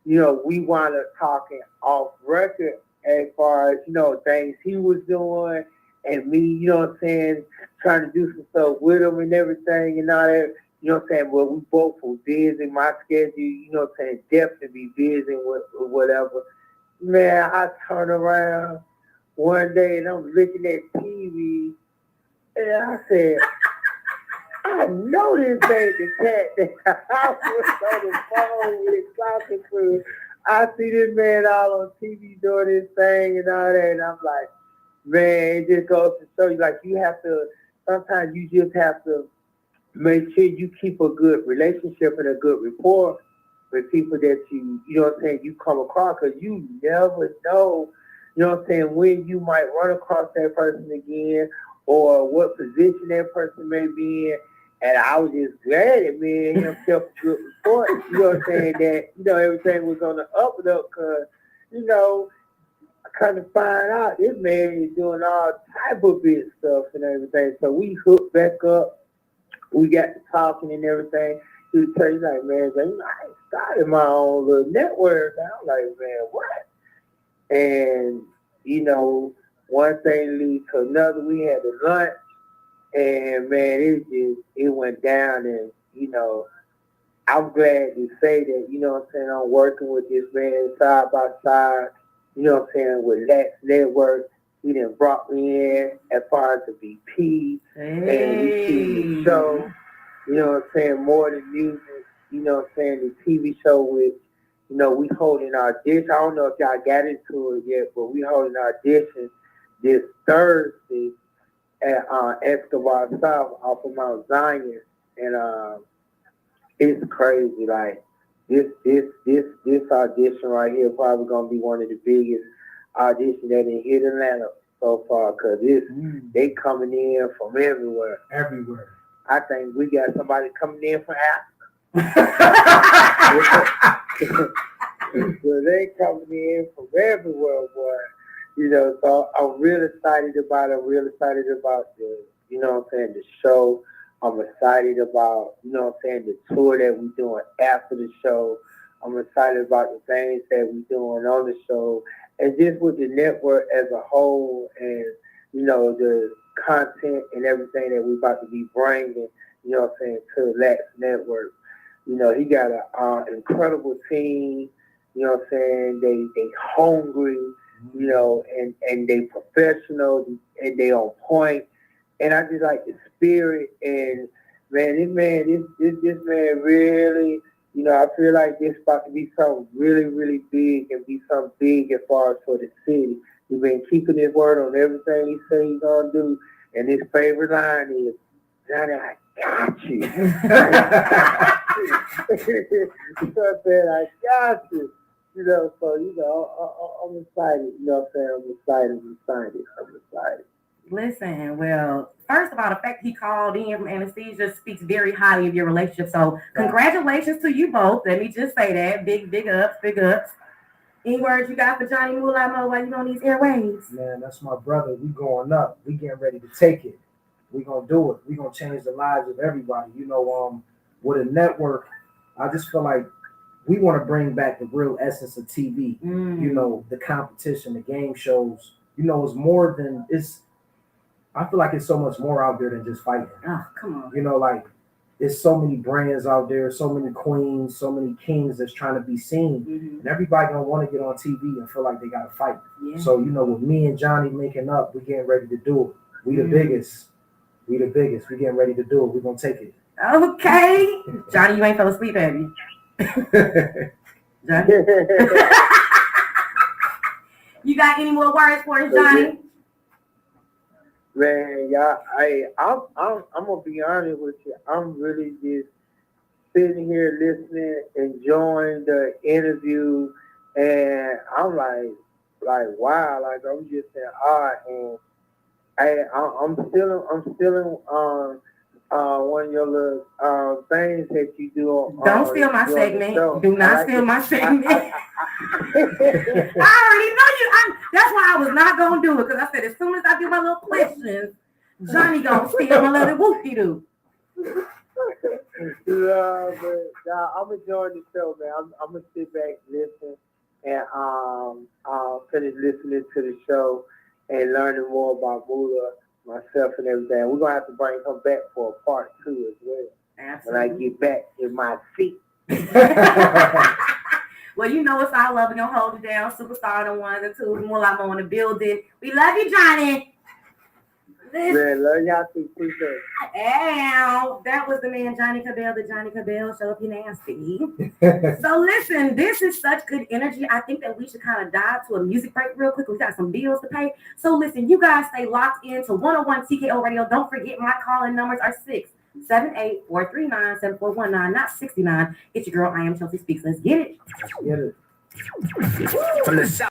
you know, we wind up talking off record as far as, you know, things he was doing, and me, you know what I'm saying, trying to do some stuff with him and everything and all that, you know what I'm saying, well, we both were busy, my schedule, you know what I'm saying, definitely busy with whatever. Man, I turn around one day and I'm looking at TV, and I said, I know this ain't the cat that I was on the phone with talking to. I see this man all on TV doing his thing and all that, and I'm like, man, it just goes to show you, like, you have to, sometimes you just have to make sure you keep a good relationship and a good rapport with people that you know what I'm saying, you come across, because you never know, you know what I'm saying, when you might run across that person again, or what position that person may be in. And I was just glad that me and him kept a good report, you know what I'm saying, that, you know, everything was on the up and up, because, you know, I kind of find out this man is doing all type of big stuff and everything. So we hooked back up. We got to talking and everything. He would tell you, like, man, I ain't started my own little network. I'm like, man, what? And, you know, one thing leads to another. We had a lunch, and, man, it went down. And, you know, I'm glad to say that, you know what I'm saying, I'm working with this man side by side, you know what I'm saying, with Let's Network. He done brought me in as far as the VP, and we see the show, you know what I'm saying, more than music, you know what I'm saying, the TV show with we holding our audition. I don't know if y'all got into it yet, but we holding our audition this Thursday at Escobar South off of Mount Zion, and it's crazy. Like this audition right here probably gonna be one of the biggest auditions that done hit Atlanta so far, cause they coming in from everywhere. Everywhere. I think we got somebody coming in from Africa. So they coming in from everywhere, boy. So I'm real excited about it. I'm real excited about the show. I'm excited about, the tour that we're doing after the show. I'm excited about the things that we're doing on the show. And just with the network as a whole and, the content and everything that we're about to be bringing, to the Lax Network. He got an incredible team, they hungry, and they professional and they on point. And I just like the spirit and this man really, I feel like this about to be something really, really big and be something big as far as for the city. He's been keeping his word on everything he said he's gonna do. And his favorite line is, Johnny, I got you. I got you. I'm excited. I'm excited. Listen, well, first of all, the fact he called in from anesthesia speaks very highly of your relationship. So congratulations to you both. Let me just say that. Big ups, big ups. Any words you got for Johnny MOOLAH while you on these airwaves? Man, that's my brother. We going up. We getting ready to take it. We gonna do it. We gonna change the lives of everybody. With a network, I just feel like we want to bring back the real essence of TV. The competition, the game shows. It's more than it's. I feel like it's so much more out there than just fighting. Oh, come on. There's so many brands out there, so many queens, so many kings that's trying to be seen. And everybody gonna want to get on TV and feel like they gotta fight. Yeah. So, with me and Johnny linking up, we getting ready to do it. We the biggest. We the biggest. We getting ready to do it. We gonna take it. Okay. Johnny, you ain't fell asleep, have you? Johnny? You got any more words for us, Johnny? Man, y'all, I'm gonna be honest with you. I'm really just sitting here listening, enjoying the interview, and I'm like wow, like I'm just in awe, and I'm still one of your little things that you do. Don't steal my segment. Do not steal my segment. I already know you. That's why I was not gonna do it, because I said as soon as I do my little questions, Johnny gonna steal my little whoop-de-doo. Yeah, but I'm enjoying the show, man. I'm gonna sit back, listen, and finish listening to the show and learning more about MOOLAH, myself, and everything. We're gonna have to bring him back for a part 2 as well. Absolutely. When I get back in my seat. Well, it's all love. We're gonna hold it down. Superstar the ones and twos. MOOLAH in the building. We love you, Johnny. Man, love y'all too. Ow. That was the man, Johnnie Cabbell, the Johnnie Cabbell Show, if you're nasty. So listen, this is such good energy. I think that we should kind of dive to a music break real quick. We got some bills to pay. So listen, you guys stay locked into 101 TKO Radio. Don't forget my calling numbers are 678-439-7419, not 69. It's your girl, I Am Chelsea Speaks. Let's get it. Get it. From the South.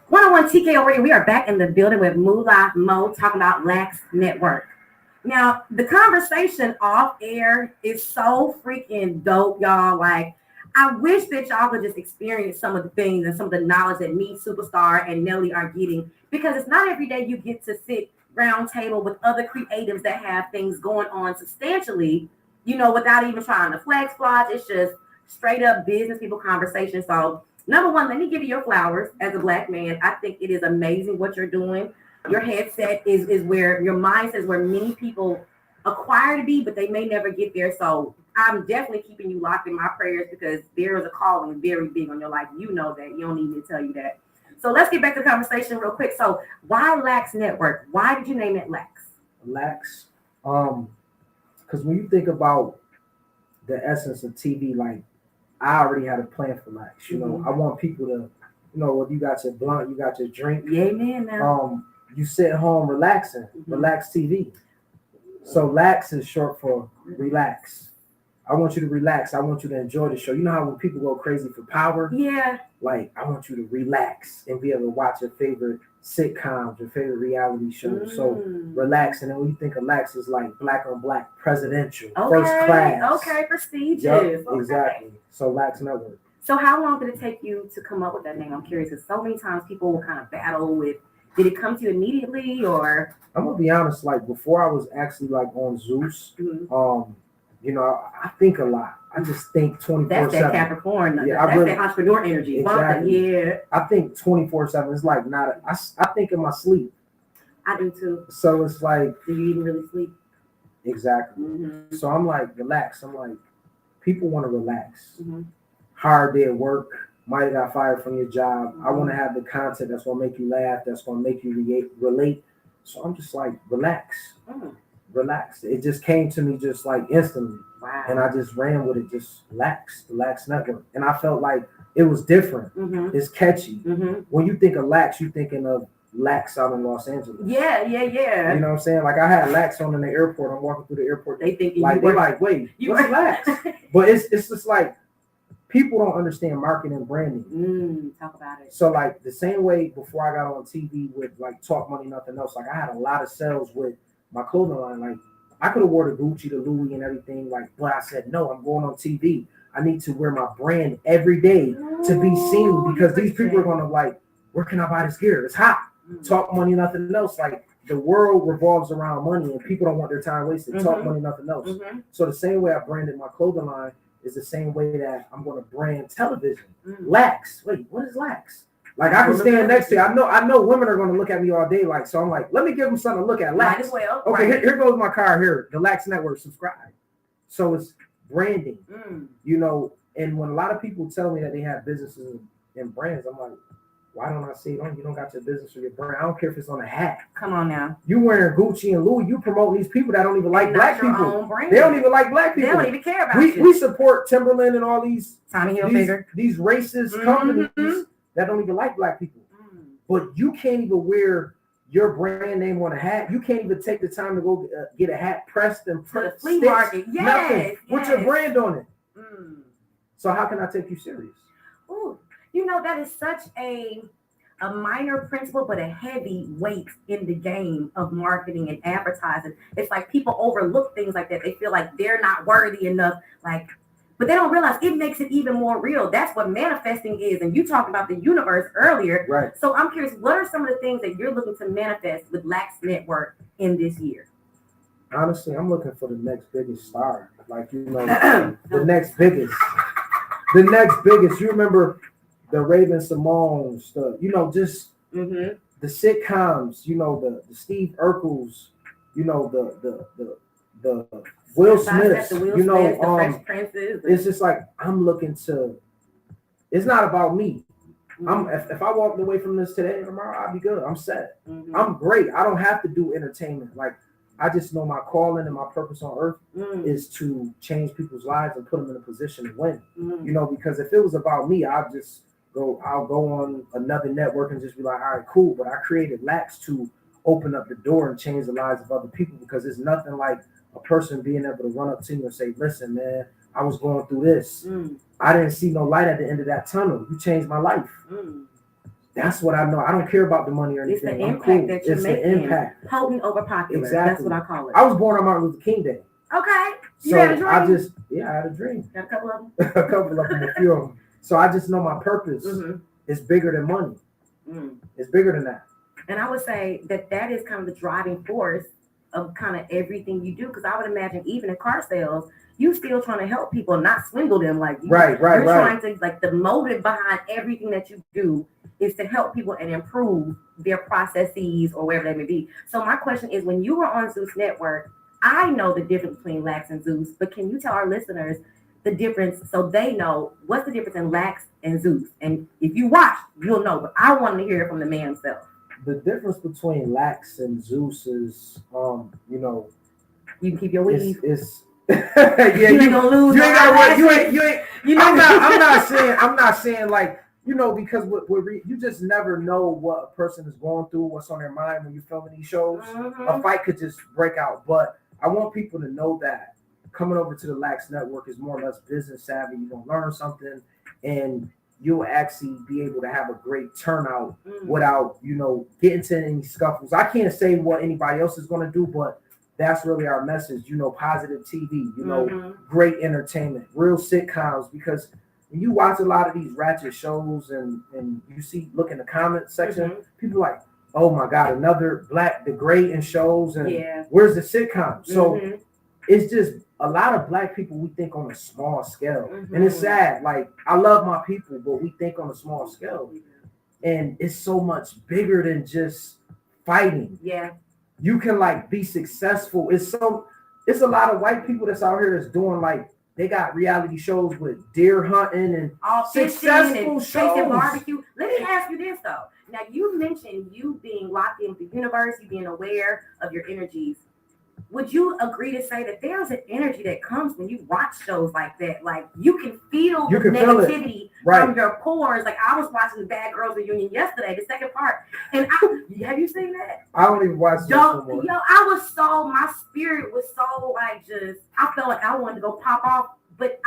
101 TKO Radio. We are back in the building with MOOLAH Mo talking about Lax Network. Now, the conversation off air is so freaking dope, y'all. Like, I wish that y'all could just experience some of the things and some of the knowledge that me, Superstar, and Nelly are getting, because it's not every day you get to sit round table with other creatives that have things going on substantially, without even trying to flex flodge. It's just straight up business people conversation. So, number one, let me give you your flowers as a Black man. I think it is amazing what you're doing. Your headset is where your mindset is where many people acquire to be, but they may never get there. So I'm definitely keeping you locked in my prayers, because there is a calling very big on your life. You know that. You don't need me to tell you that. So let's get back to the conversation real quick. So why Lax Network? Why did you name it Lax? Lax, because when you think about the essence of TV, like, I already had a plan for Lax. I want people to, if you got your blunt, you got your drink. Yeah, man. Now. You sit home relaxing, relax TV. So Lax is short for relax. I want you to relax. I want you to enjoy the show. You know how when people go crazy for power? Yeah. Like, I want you to relax and be able to watch your favorite sitcoms, your favorite reality shows. So relax. And then when you think of Lax, it's like black on black, presidential, first class. Okay, prestigious. Yep, okay. Exactly. So Lax Network. So how long did it take you to come up with that name? I'm curious, because so many times people will kind of battle with, did it come to you immediately, or? I'm gonna be honest, like, before I was actually like on Zeus, I think a lot. I just think 24/7. That's that Capricorn. Yeah, that's that entrepreneur energy. Exactly. Yeah. I think 24/7. It's like I think in my sleep. I do too. So it's like, do you even really sleep? Exactly. So I'm like, relax. I'm like, people want to relax. Hard day at work. Might have got fired from your job. I want to have the content that's gonna make you laugh. That's gonna make you relate. So I'm just like, relax. Relax. It just came to me just like instantly. Wow. And I just ran with it, just Lax, the Lax Network. And I felt like it was different. It's catchy. When you think of Lax, you're thinking of Lax out in Los Angeles. Yeah. You know what I'm saying? Like, I had Lax on in the airport. I'm walking through the airport. They think they're like, wait, what's Lax? But it's just like, people don't understand marketing and branding. Talk about it. So like the same way before I got on TV with like Talk Money, Nothing Else, like I had a lot of sales with my clothing line. Like, I could have wore the Gucci, the Louis and everything, like, but I said, no, I'm going on TV. I need to wear my brand every day to be seen, because these people are gonna like, where can I buy this gear? It's hot. Talk Money, Nothing Else. Like, the world revolves around money and people don't want their time wasted. Talk Money, Nothing Else. So the same way I branded my clothing line is the same way that I'm going to brand television. Lax. Wait, what is Lax? Like, I can stand next to you. I know women are going to look at me all day. Like, so I'm like, let me give them something to look at. Lax. Might as well. Okay, here goes my car here. The Lax Network. Subscribe. So it's branding. And when a lot of people tell me that they have businesses and brands, I'm like, why don't I say, you don't got your business or your brand? I don't care if it's on a hat. Come on now. You wearing Gucci and Louis, you promote these people that don't even like black people. They don't even like black people. They don't even care about you. We support Timberland and all these Tommy Hilfiger, these racist companies that don't even like black people. But you can't even wear your brand name on a hat. You can't even take the time to go get a hat pressed and to the flea market. Nothing. With your brand on it. So how can I take you serious? Ooh. That is such a minor principle, but a heavy weight in the game of marketing and advertising. It's like people overlook things like that. They feel like they're not worthy enough, but they don't realize it makes it even more real. That's what manifesting is. And you talked about the universe earlier. Right. So I'm curious, what are some of the things that you're looking to manifest with Lax Network in this year? Honestly, I'm looking for the next biggest star. The next biggest. The next biggest. You remember the Raven Simone stuff, just the sitcoms, the Steve Urkels, the Will Smiths, the Fresh Princes. It's just like, I'm looking to, it's not about me. If I walked away from this today and tomorrow, I'll be good. I'm set. I'm great. I don't have to do entertainment. Like, I just know my calling and my purpose on earth is to change people's lives and put them in a position to win. Because if it was about me, I'll go on another network and just be like, all right, cool. But I created Lax to open up the door and change the lives of other people, because it's nothing like a person being able to run up to you and say, listen, man, I was going through this. I didn't see no light at the end of that tunnel. You changed my life. That's what I know. I don't care about the money or It's anything. the I'm impact cool. that you're It's making. the impact. Potent over popular. Exactly. That's what I call it. I was born on Martin Luther King Day. Okay. You So had a dream? I had a dream. Got a couple of them? A couple of them, a few of them. So I just know my purpose is bigger than money. It's bigger than that. And I would say that is kind of the driving force of kind of everything you do. Because I would imagine even in car sales, you still trying to help people, not swindle them. Like you're trying to, like, the motive behind everything that you do is to help people and improve their processes or wherever they may be. So my question is, when you were on Zeus Network, I know the difference between Lax and Zeus, but can you tell our listeners the difference so they know what's the difference in Lax and Zeus? And if you watch, you'll know, but I want to hear it from the man himself. The difference between Lax and Zeus is, you can keep your weave. It's yeah, you ain't gonna lose. You ain't got you ain't. I'm not saying like, because you just never know what a person is going through, what's on their mind when you're filming these shows. A fight could just break out, but I want people to know that coming over to the Lax Network is more or less business savvy. You're gonna learn something, and you'll actually be able to have a great turnout without, getting to any scuffles. I can't say what anybody else is gonna do, but that's really our message. Positive TV. Great entertainment, real sitcoms. Because when you watch a lot of these ratchet shows and you look in the comment section, people are like, oh my God, another black degrading shows, and where's the sitcom? So it's just a lot of black people, we think on a small scale. And it's sad. Like, I love my people, but we think on a small scale. And it's so much bigger than just fighting. Yeah. You can be successful. It's a lot of white people that's out here that's doing they got reality shows with deer hunting and all successful shows. Barbecue. Let me ask you this though. Now, you mentioned you being locked into the universe, you being aware of your energies. Would you agree to say that there's an energy that comes when you watch shows like that? Like, you can feel the negativity from your pores. Like, I was watching the Bad Girls Reunion yesterday, the second part, and have you seen that? I don't even watch that anymore. My spirit was so I felt like I wanted to go pop off, but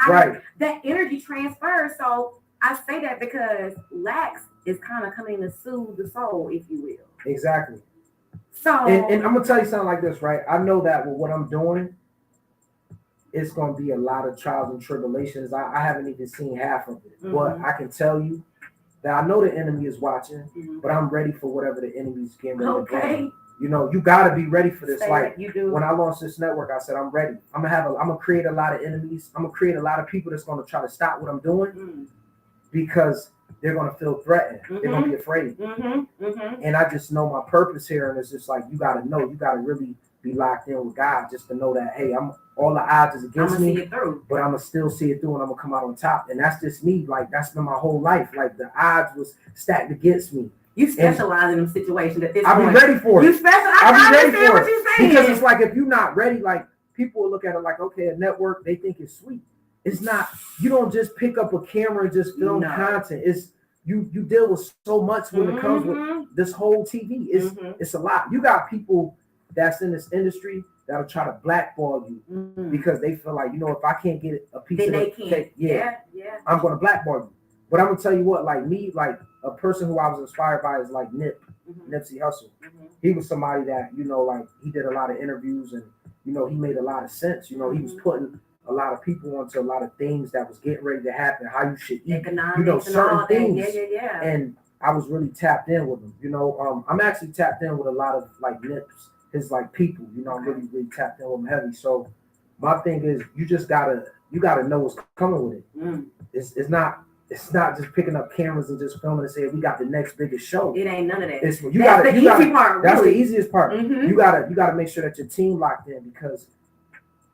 that energy transfers. So I say that because Lax is kind of coming to soothe the soul, if you will. Exactly. So, and I'm gonna tell you something like this, right? I know that with what I'm doing, it's gonna be a lot of trials and tribulations. I haven't even seen half of it, but I can tell you that I know the enemy is watching, but I'm ready for whatever the enemy's getting ready to do. You gotta be ready for this. When I launched this network, I said I'm ready. I'm gonna create a lot of enemies. I'm gonna create a lot of people that's gonna try to stop what I'm doing because they're going to feel threatened. They're going to be afraid. And I just know my purpose here. And it's just you got to know, you got to really be locked in with God just to know that, hey, all the odds is against me, but I'm going to still see it through and I'm going to come out on top. And that's just me. That's been my whole life. The odds was stacked against me. You specialize in them situations at this point. I'll be ready for it. You specialize. I'll be ready for it. Because it's if you're not ready, people will look at it okay, a network, they think it's sweet. It's not. You don't just pick up a camera and just film content. It's you deal with so much when it comes with this whole TV. It's a lot. You got people that's in this industry that'll try to blackball you because they feel if I can't get a piece of the cake, I'm gonna blackball you. But I'm gonna tell you what, a person who I was inspired by is Nipsey Hussle. He was somebody that he did a lot of interviews and he made a lot of sense. He was putting a lot of people onto a lot of things that was getting ready to happen, how you should eat, certain things. And I was really tapped in with them. I'm actually tapped in with a lot of Nips, his people. I'm really, really tapped in with them heavy. So my thing is, you gotta know what's coming with it. It's not just picking up cameras and just filming and saying we got the next biggest show. It ain't none of that. That's the easiest part. You gotta make sure that your team locked in because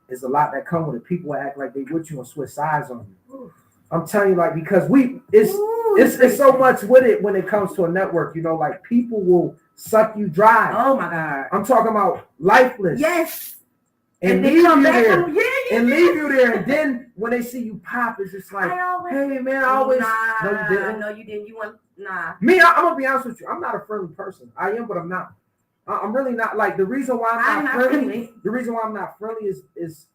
there's a lot that come with it. People act like they with you and switch sides on you. I'm telling you, because it's so much with it when it comes to a network. People will suck you dry. Oh my God. I'm talking about lifeless. Yes. And leave you there. Leave you there. And then when they see you pop, it's just hey man, I always. No, you didn't. No, you didn't. You want Me, I'm gonna be honest with you. I'm not a friendly person. I am, but I'm not. I'm really not. The reason why I'm not friendly. The reason why I'm not friendly is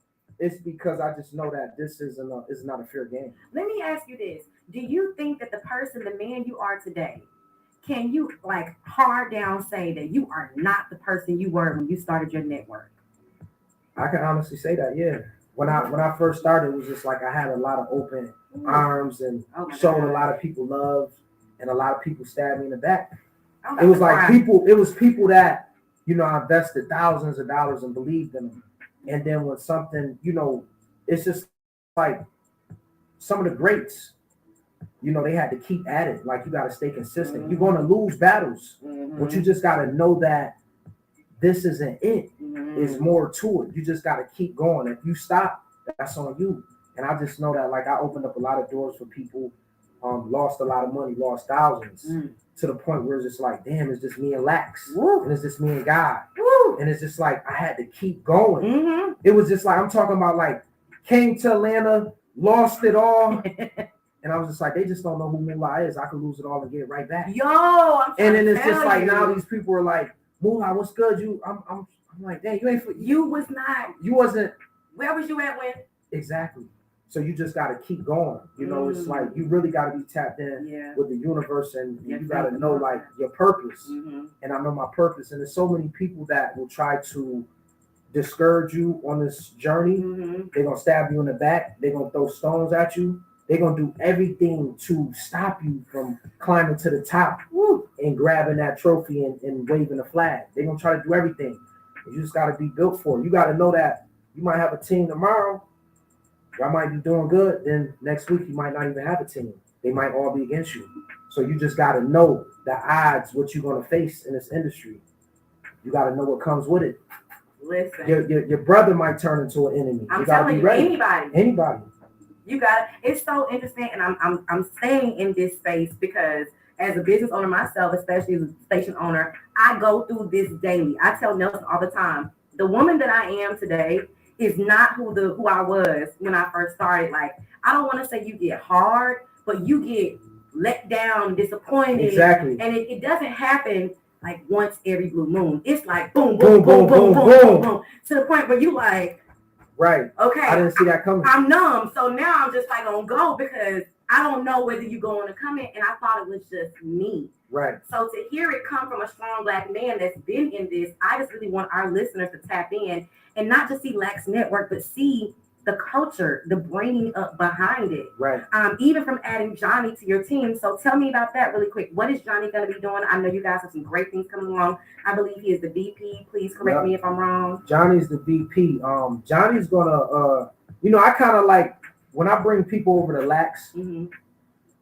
because I just know that this is not a fair game. Let me ask you this: do you think that the man you are today can you like hard down say that you are not the person you were when you started your network? I can honestly say that, yeah. When I first started, it was just like I had a lot of open arms and showed a lot of people love, and a lot of people stabbed me in the back. It was like people that, you know, I invested thousands of dollars and believed in them. And then when something, you know, it's just like some of the greats, you know, they had to keep at it. Like, you got to stay consistent. Mm-hmm. You're going to lose battles, but you just got to know that this isn't it. There's more to it. You just got to keep going. If you stop, that's on you. And I just know that, like, I opened up a lot of doors for people, lost a lot of money, lost thousands, to the point where it's just like, damn, it's just me and Lax. And it's just me and God. And it's just like, I had to keep going. It was just like, I'm talking about, like, came to Atlanta, lost it all. And I was just like, they just don't know who MOOLAH is. I could lose it all and get it right back. And then it's just like, now these people are like, MOOLAH, what's good? I'm like, dang, you wasn't. Where was you at when? Exactly. So you just got to keep going. You know, it's like, you really got to be tapped in with the universe, and you got to know, like, your purpose. And I know my purpose. And there's so many people that will try to discourage you on this journey. They're going to stab you in the back. They're going to throw stones at you. They're going to do everything to stop you from climbing to the top and grabbing that trophy and waving the flag. They're going to try to do everything. You just got to be built for it. You got to know that you might have a team tomorrow. Y'all might be doing good. Then next week, you might not even have a team. They might all be against you. So you just got to know the odds, what you're going to face in this industry. You got to know what comes with it. Listen. Your brother might turn into an enemy. I'm you got to be ready. Anybody. You got it. It's so interesting, and I'm staying in this space because as a business owner myself, especially as a station owner, I go through this daily. I tell Nelson all the time, the woman that I am today is not who I was when I first started. Like, I don't want to say you get hard, but you get let down, disappointed. Exactly. And it doesn't happen like once every blue moon. It's like boom, boom, boom, boom, boom, boom, boom, to the point where you like, right. Okay. I didn't see that coming. I'm numb. So now I'm just like gonna go because I don't know whether you're going to come in. And I thought it was just me. Right. So to hear it come from a strong Black man that's been in this, I just really want our listeners to tap in and not just see Lax Network, but see the culture, the bringing up behind it. Right. Even from adding Johnnie to your team. So tell me about that really quick. What is Johnnie going to be doing? I know you guys have some great things coming along. I believe he is the VP. Please correct me if I'm wrong. Johnny's the VP. Johnny's gonna, you know, I kind of like when I bring people over to Lax.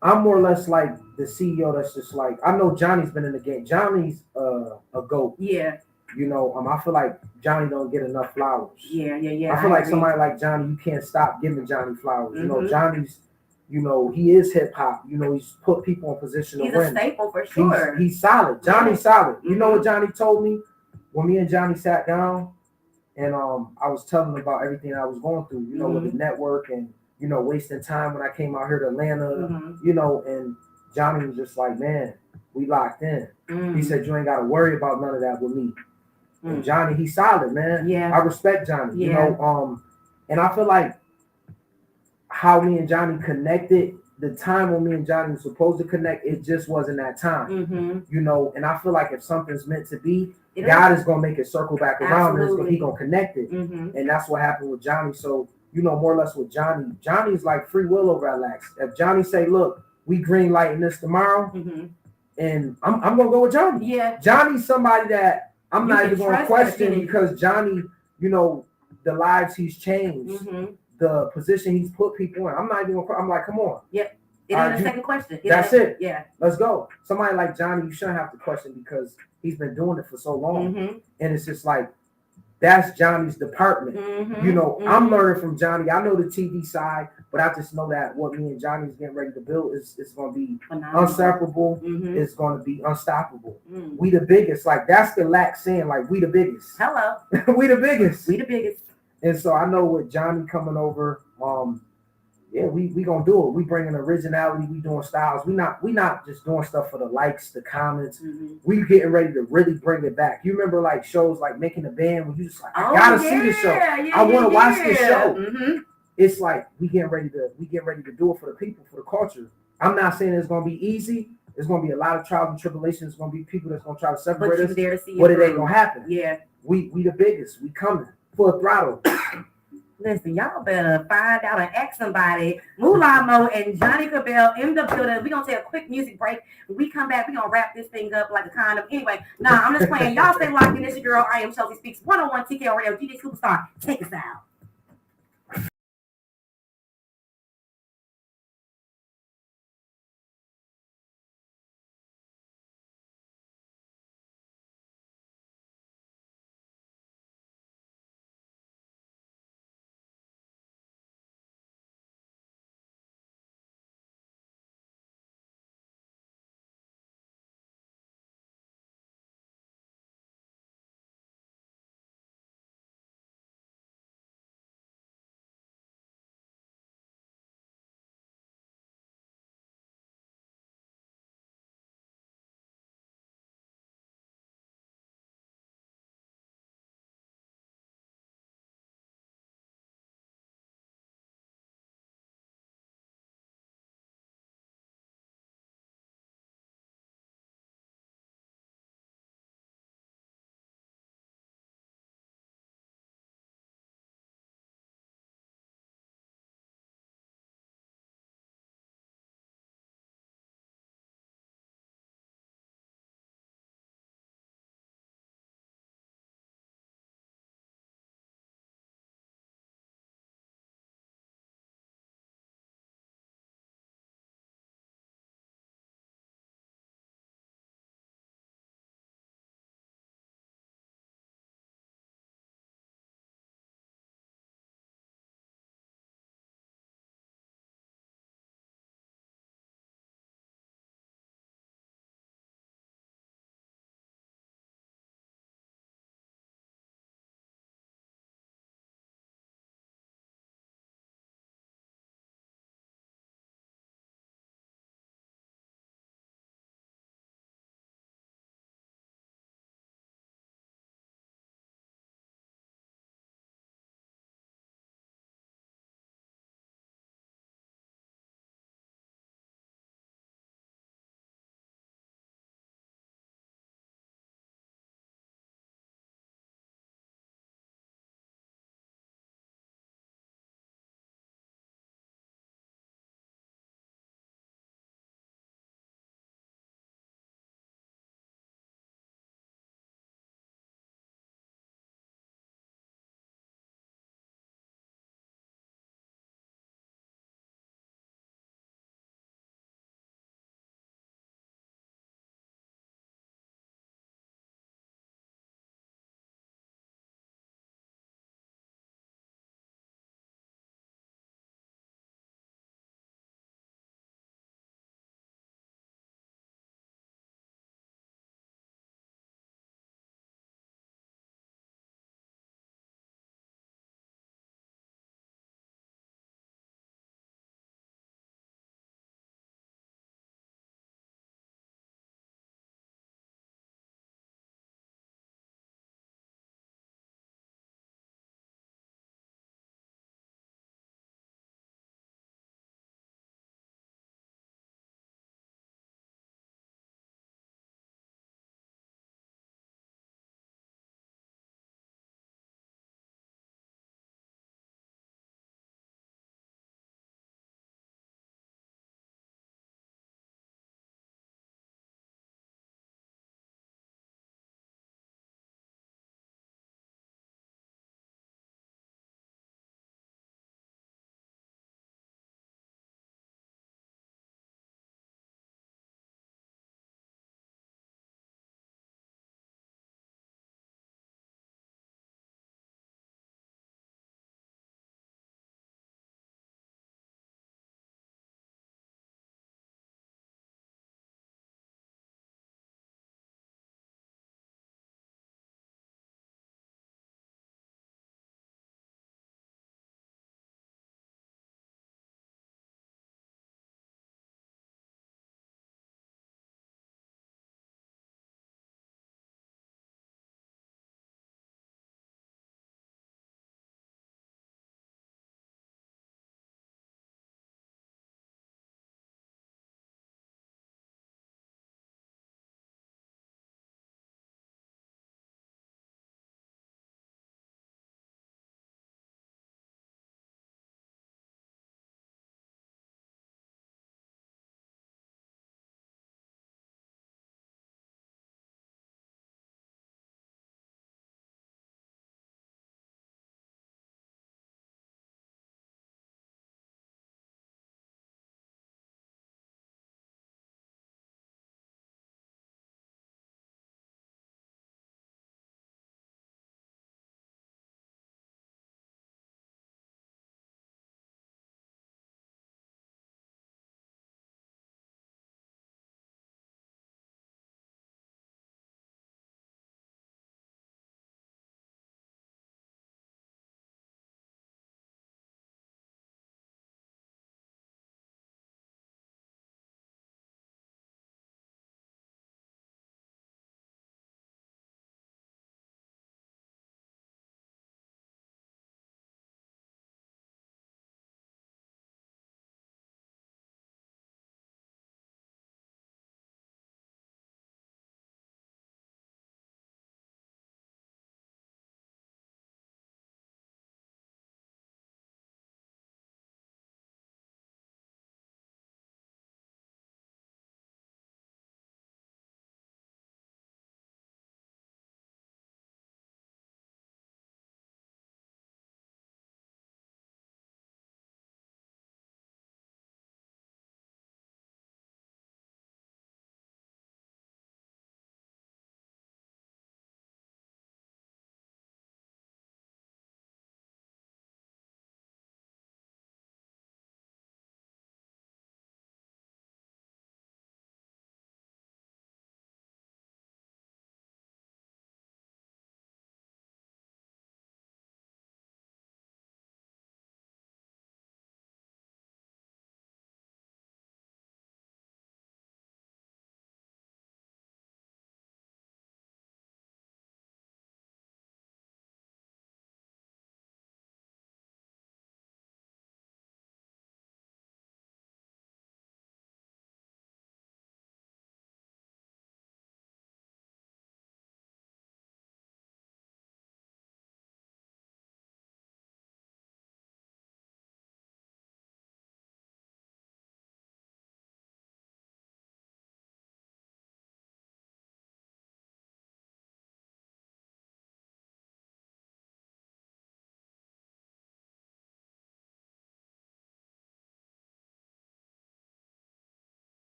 I'm more or less like the CEO. That's just like, I know Johnny's been in the game. Johnny's a GOAT. Yeah. You know, I feel like Johnny don't get enough flowers. Yeah. I feel like somebody like Johnny, you can't stop giving Johnny flowers. You know, Johnny's, you know, he is hip hop. You know, he's put people in position to win. He's a staple for sure. He's solid. Johnny's solid. You know what Johnny told me when me and Johnny sat down, and I was telling him about everything I was going through. You know, with the network and, you know, wasting time when I came out here to Atlanta. You know, and Johnny was just like, man, we locked in. He said, you ain't got to worry about none of that with me. And Johnny, he's solid, man. Yeah. I respect Johnny. You know, and I feel like how me and Johnny connected, the time when me and Johnny were supposed to connect, it just wasn't that time. You know, and I feel like if something's meant to be, God is gonna make it circle back around, and he's gonna connect it. And that's what happened with Johnny. So, you know, more or less with Johnny, Johnny's like free will over at Lax. If Johnny say, look, we green lighting this tomorrow, and I'm gonna go with Johnny. Yeah. Johnny's somebody that I'm not even going to question, because Johnny, you know, the lives he's changed, the position he's put people in. I'm not even going to, I'm like, come on. Yep. It ain't a second question. That's it. Yeah. Let's go. Somebody like Johnny, you shouldn't have to question, because he's been doing it for so long. And it's just like, that's Johnny's department. You know, I'm learning from Johnny. I know the TV side, but I just know that what me and Johnny's getting ready to build is going to be unseparable. It's going to be unstoppable. We the biggest. Like, that's the Lax saying, like, we the biggest. Hello. We the biggest. We the biggest. And so I know with Johnny coming over, yeah, we gonna do it. We bringing originality. We doing styles. We not just doing stuff for the likes, the comments. We getting ready to really bring it back. You remember like shows like Making a Band, when you just like, I gotta see this show. I want to watch this show. It's like we getting ready to do it for the people, for the culture. I'm not saying it's gonna be easy. There's gonna be a lot of trials and tribulations. There's gonna be people that's gonna try to But separate you us. there to see But it it ain't through. gonna happen. Yeah. We the biggest. We coming full throttle. Listen, y'all better find out and ask somebody. MOOLAH Mo and Johnnie Cabbell in the building. We're going to take a quick music break. When we come back, we're going to wrap this thing up like a condom. Anyway, I'm just playing. Y'all stay locked in. This is your girl. I am Chelsea Speaks 101 TKO Radio. DJ Superstar. Take us out.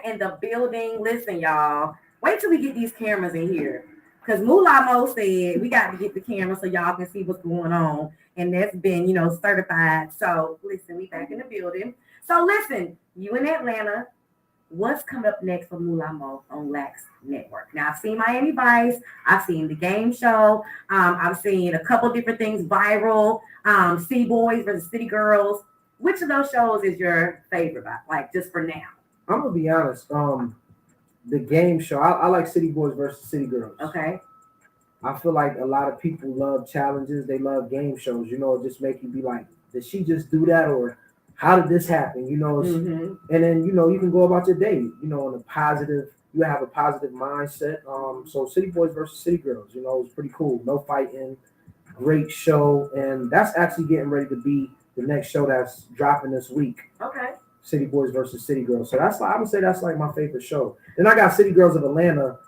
in the building. Listen, y'all. Wait till we get these cameras in here. Because MOOLAH Mo said we got to get the camera so y'all can see what's going on. And that's been, certified. So listen, we back in the building. So listen, you in Atlanta, what's coming up next for MOOLAH Mo on Lax Network? Now, I've seen Miami Vice. I've seen the game show. I've seen a couple different things viral. City Boys versus City Girls. Which of those shows is your favorite, like, just for now? I'm going to be honest. The game show, I like City Boys versus City Girls. Okay. I feel like a lot of people love challenges. They love game shows. It just make you be like, did she just do that? Or how did this happen? And then, you can go about your day, in a positive, you have a positive mindset. So City Boys versus City Girls, it's pretty cool. No fighting, great show. And that's actually getting ready to be the next show that's dropping this week. Okay. City Boys versus City Girls. So that's, I would say that's like my favorite show. Then I got City Girls of Atlanta.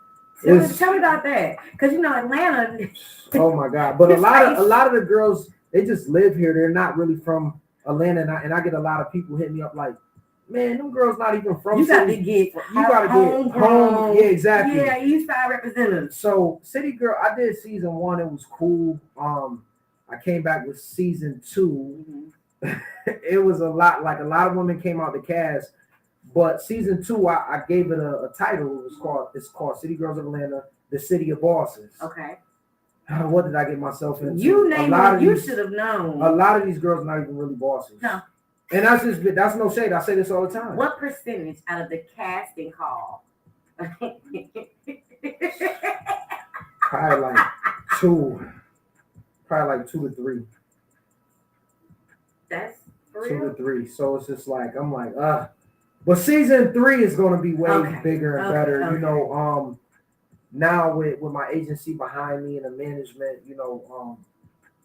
Tell me about that, because Atlanta. Oh my God! But a lot of the girls, they just live here. They're not really from Atlanta, and I get a lot of people hitting me up like, "Man, them girls not even from." You got to get home. Yeah, exactly. Yeah, East Side representatives. So City Girl, I did season 1. It was cool. I came back with season 2. It was a lot. Like a lot of women came out the cast. But season 2, I gave it a title. It's called City Girls of Atlanta, the City of Bosses. Okay. What did I get myself into? You named it. You should have known. A lot of these girls are not even really bosses. No. And that's no shade. I say this all the time. What percentage out of the casting call? Probably like 2. Probably like 2 to 3. That's for 2 real? to 3. So it's just like I'm like, But season 3 is going to be way bigger and better. Okay. Now with my agency behind me and the management,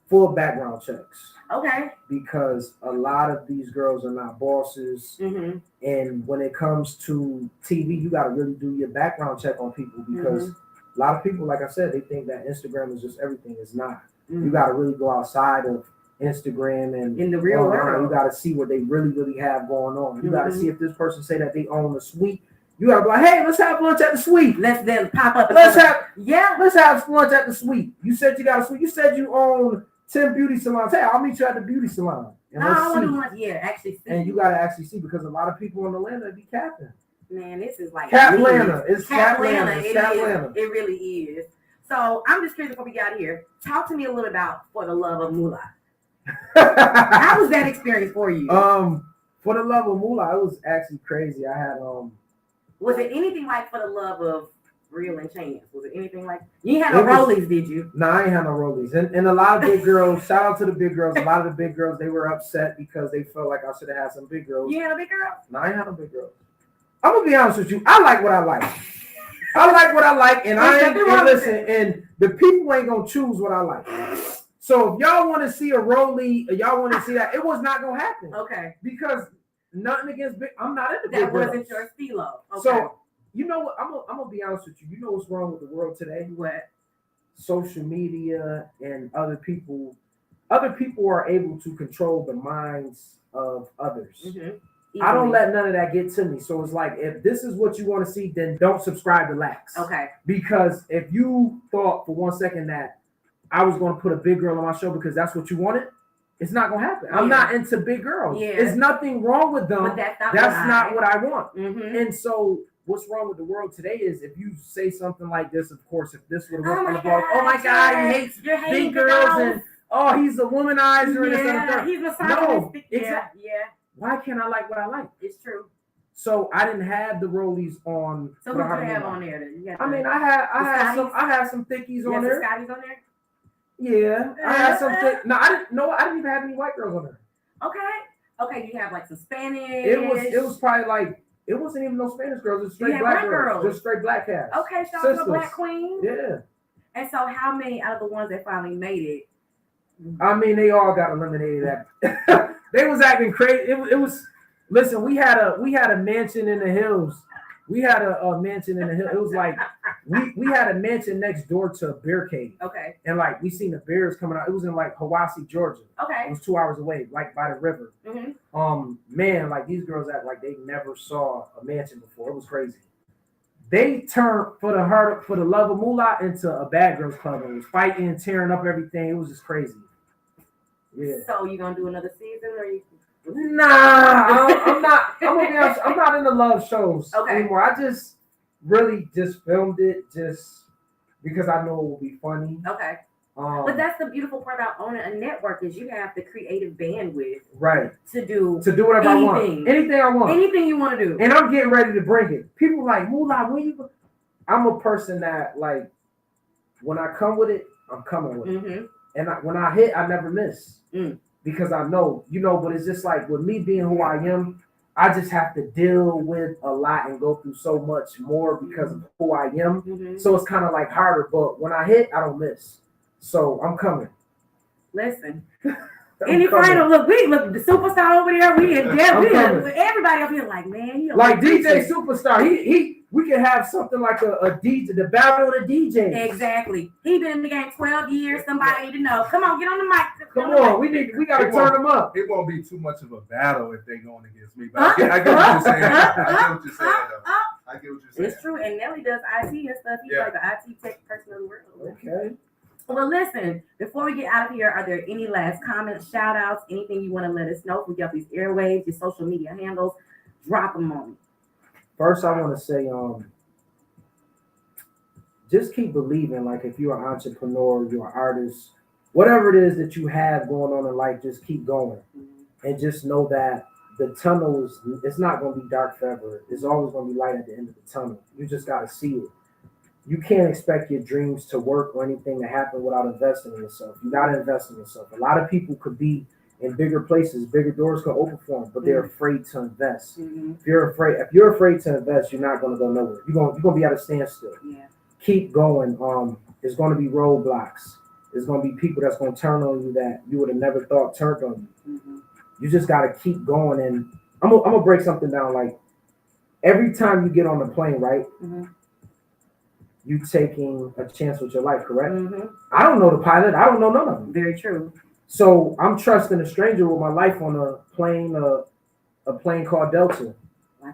full background checks. Okay. Because a lot of these girls are not bosses. Mm-hmm. And when it comes to TV, you got to really do your background check on people because a lot of people, like I said, they think that Instagram is just everything. It's not. Mm-hmm. You got to really go outside of Instagram and in the real world. You got to see what they really have going on. You got to see if this person say that they own a suite. You got to be like, hey, let's have lunch at the suite. Let's then pop up. Let's have lunch at the suite. You said you got a suite. You said you own 10 beauty salons. Hey, I'll meet you at the beauty salon. And I want to lunch. Yeah, actually see. And you got to actually see because a lot of people in Atlanta be capping. Man, this is like Caplanta. It's Caplanta. Caplanta. It really is. So I'm just curious before we got here. Talk to me a little about For the Love of MOOLAH. How was that experience for you? For the Love of MOOLAH, it was actually crazy. I had Was it anything like For the Love of Real and Chance? Was it anything like you ain't had no rollies, did you? No, I ain't had no rollies. And a lot of big girls, shout out to the big girls. A lot of the big girls, they were upset because they felt like I should have had some big girls. You had a big girl? No, I ain't had no big girls. I'm gonna be honest with you. I like what I like. I like what I like, and and the people ain't gonna choose what I like. So if y'all want to see a rollie, or y'all want to see that, it was not gonna happen. Okay. Because nothing against big. I'm not into big girls. That wasn't your stilo. Okay. So you know what? I'm gonna be honest with you. You know what's wrong with the world today? What? Social media and other people are able to control the minds of others. Mm-hmm. I don't let none of that get to me. So it's like, if this is what you want to see, then don't subscribe to Lax. Okay. Because if you thought for 1 second that I was going to put a big girl on my show because that's what you wanted, it's not going to happen. Yeah. I'm not into big girls. Yeah. There's nothing wrong with them. But that's not what I want. Mm-hmm. And so what's wrong with the world today is if you say something like this, of course, if this would have went on the blog, oh my God, he hates big girls and oh, he's a womanizer. Yeah, and he's misogynistic. Yeah. Why can't I like what I like? It's true. So I didn't have the rollies on. So what do you have on there? I had some thickies on there. Scotties on there? Yeah, I had some thick. No, I didn't even have any white girls on there. Okay, you have like some Spanish. It was probably like it wasn't even no Spanish girls. It was straight black girls. Just straight black cats. Okay, shout out to Black Queen. Yeah. And so, how many out of the ones that finally made it? I mean, they all got eliminated. They was acting crazy. It was. Listen, we had a mansion in the hills, We had a mansion in the hill. It was like we had a mansion next door to a bear cave. Okay. And like we seen the bears coming out. It was in like Hiwassee, Georgia. Okay. It was 2 hours away, like by the river. Man, like these girls act like they never saw a mansion before. It was crazy. They turned for the love of moolah into a bad girls club. It was fighting, tearing up everything. It was just crazy. Yeah. So you gonna do another season or you? Nah, I'm not. I'm gonna be honest. I'm not into love shows anymore. I just really just filmed it just because I know it will be funny. Okay. But that's the beautiful part about owning a network is you have the creative bandwidth, right, to do whatever I want, anything I want, anything you want to do, and I'm getting ready to bring it. People like moolah, when you? I'm a person that like when I come with it, I'm coming with it, and when I hit, I never miss because I know, But it's just like with me being who I am, I just have to deal with a lot and go through so much more because of who I am. So it's kind of like harder, but when I hit, I don't miss. So I'm coming. Listen. Any final look, the superstar over there, everybody up here like, man, like DJ Superstar. We could have something like a DJ, the battle of the DJs. Exactly. He been in the game 12 years. Somebody need to know. Come on, get on the mic. Come on, we gotta turn them up. It won't be too much of a battle if they're going against me. But I get what you're saying. I get what you're saying. It's true. And Nelly does IT and stuff. He's like the IT tech person of the world. Okay. Well, listen, before we get out of here, are there any last comments, shout outs, anything you want to let us know? If we got these airwaves, your social media handles, drop them on me. First, I want to say, just keep believing. Like, if you're an entrepreneur, you're an artist, whatever it is that you have going on in life, just keep going. And just know that the tunnel it's not going to be dark forever. There's always going to be light at the end of the tunnel. You just got to see it. You can't expect your dreams to work or anything to happen without investing in yourself. You got to invest in yourself. A lot of people could be in bigger places, bigger doors could open for them, but they're afraid to invest. If you're afraid to invest, you're not going to go nowhere. You're going to be at a standstill. Yeah. Keep going. There's going to be roadblocks. There's going to be people that's going to turn on you that you would have never thought turned on you. You just got to keep going. And I'm gonna break something down. Like every time you get on the plane, right? You taking a chance with your life, correct? I don't know the pilot. I don't know none of them. Very true. So I'm trusting a stranger with my life on a plane called Delta.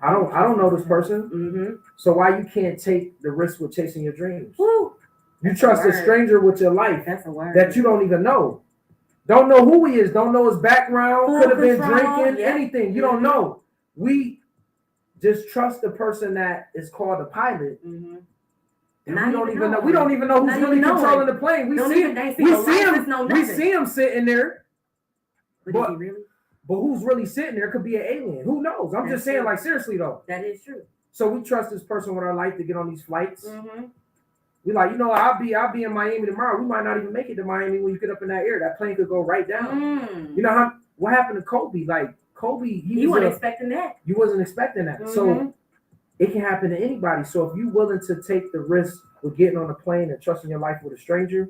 I don't know this person. So why you can't take the risk with chasing your dreams? Woo. You trust a stranger with your life that you don't even know. Don't know who he is. Don't know his background. Could have been drinking, anything. You don't know. We just trust the person that is called a pilot. And we don't even know. We don't even know who's really controlling the plane. We see him sitting there. But who's really sitting there could be an alien. Who knows? I'm just saying, like, seriously though. That is true. So we trust this person with our life to get on these flights. We like, I'll be in Miami tomorrow. We might not even make it to Miami when you get up in that air. That plane could go right down. You know what happened to Kobe? Like Kobe, he wasn't expecting that. You wasn't expecting that. So it can happen to anybody. So if you're willing to take the risk with getting on a plane and trusting your life with a stranger,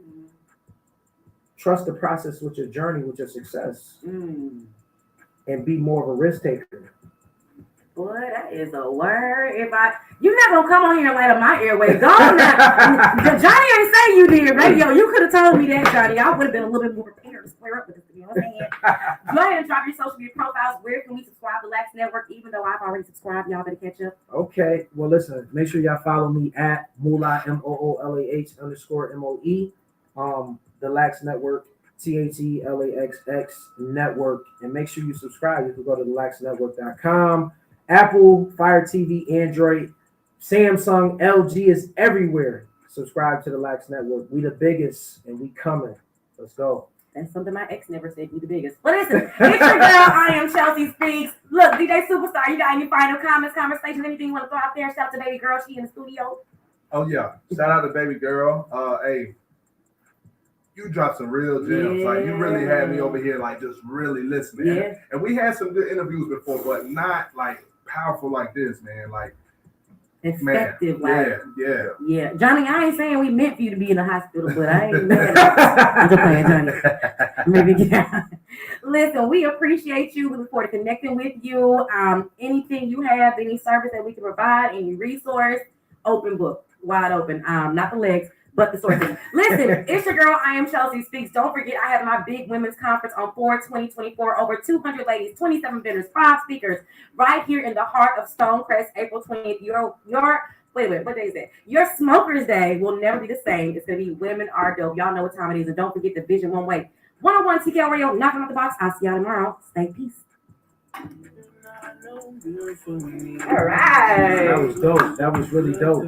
trust the process with your journey, with your success, and be more of a risk taker. Boy, that is a word. You're not gonna come on here and light up my airway. Go on now. Johnny ain't say you did radio. You could have told me that, Johnny. I would have been a little bit more prepared to square up with this. You know what I'm saying? Go ahead and drop your social media profiles. Where can we subscribe to Lax Network? Even though I've already subscribed, y'all better catch up. Okay. Well, listen. Make sure y'all follow me at MOOLAH MOOLAH_MOE. The Lax Network. THELAXX Network. And make sure you subscribe. You can go to thelaxnetwork.com. Apple, Fire TV, Android, Samsung, LG is everywhere. Subscribe to the Lax Network. We the biggest, and we coming. Let's go. That's something my ex never said. We the biggest. But listen, it's your girl. I am Chelsea Speaks. Look, DJ Superstar, you got any final comments, conversations, anything you want to throw out there? Shout out to baby girl. She in the studio. Oh yeah, shout out to baby girl. Hey, you dropped some real gems. Like you really had me over here, like just really listening. And we had some good interviews before, but not like powerful like this, man. Like effective, man. Yeah. Johnny, I ain't saying we meant for you to be in the hospital, but I ain't mad. I'm just playing, Johnny. Maybe Listen, we appreciate you. We look forward to connecting with you. Anything you have, any service that we can provide, any resource, open book, wide open. Not the legs, but the sources. Listen, it's your girl. I am Chelsea Speaks. Don't forget, I have my big women's conference on 4/2024. Over 200 ladies, 27 vendors, 5 speakers, right here in the heart of Stonecrest, April 20th. Wait, what day is that? Your Smokers Day will never be the same. It's going to be Women Are Dope. Y'all know what time it is. And don't forget the Vision One Way. 101 TKO Radio, knocking off the box. I'll see y'all tomorrow. Stay peace. All right. That was dope. That was really dope.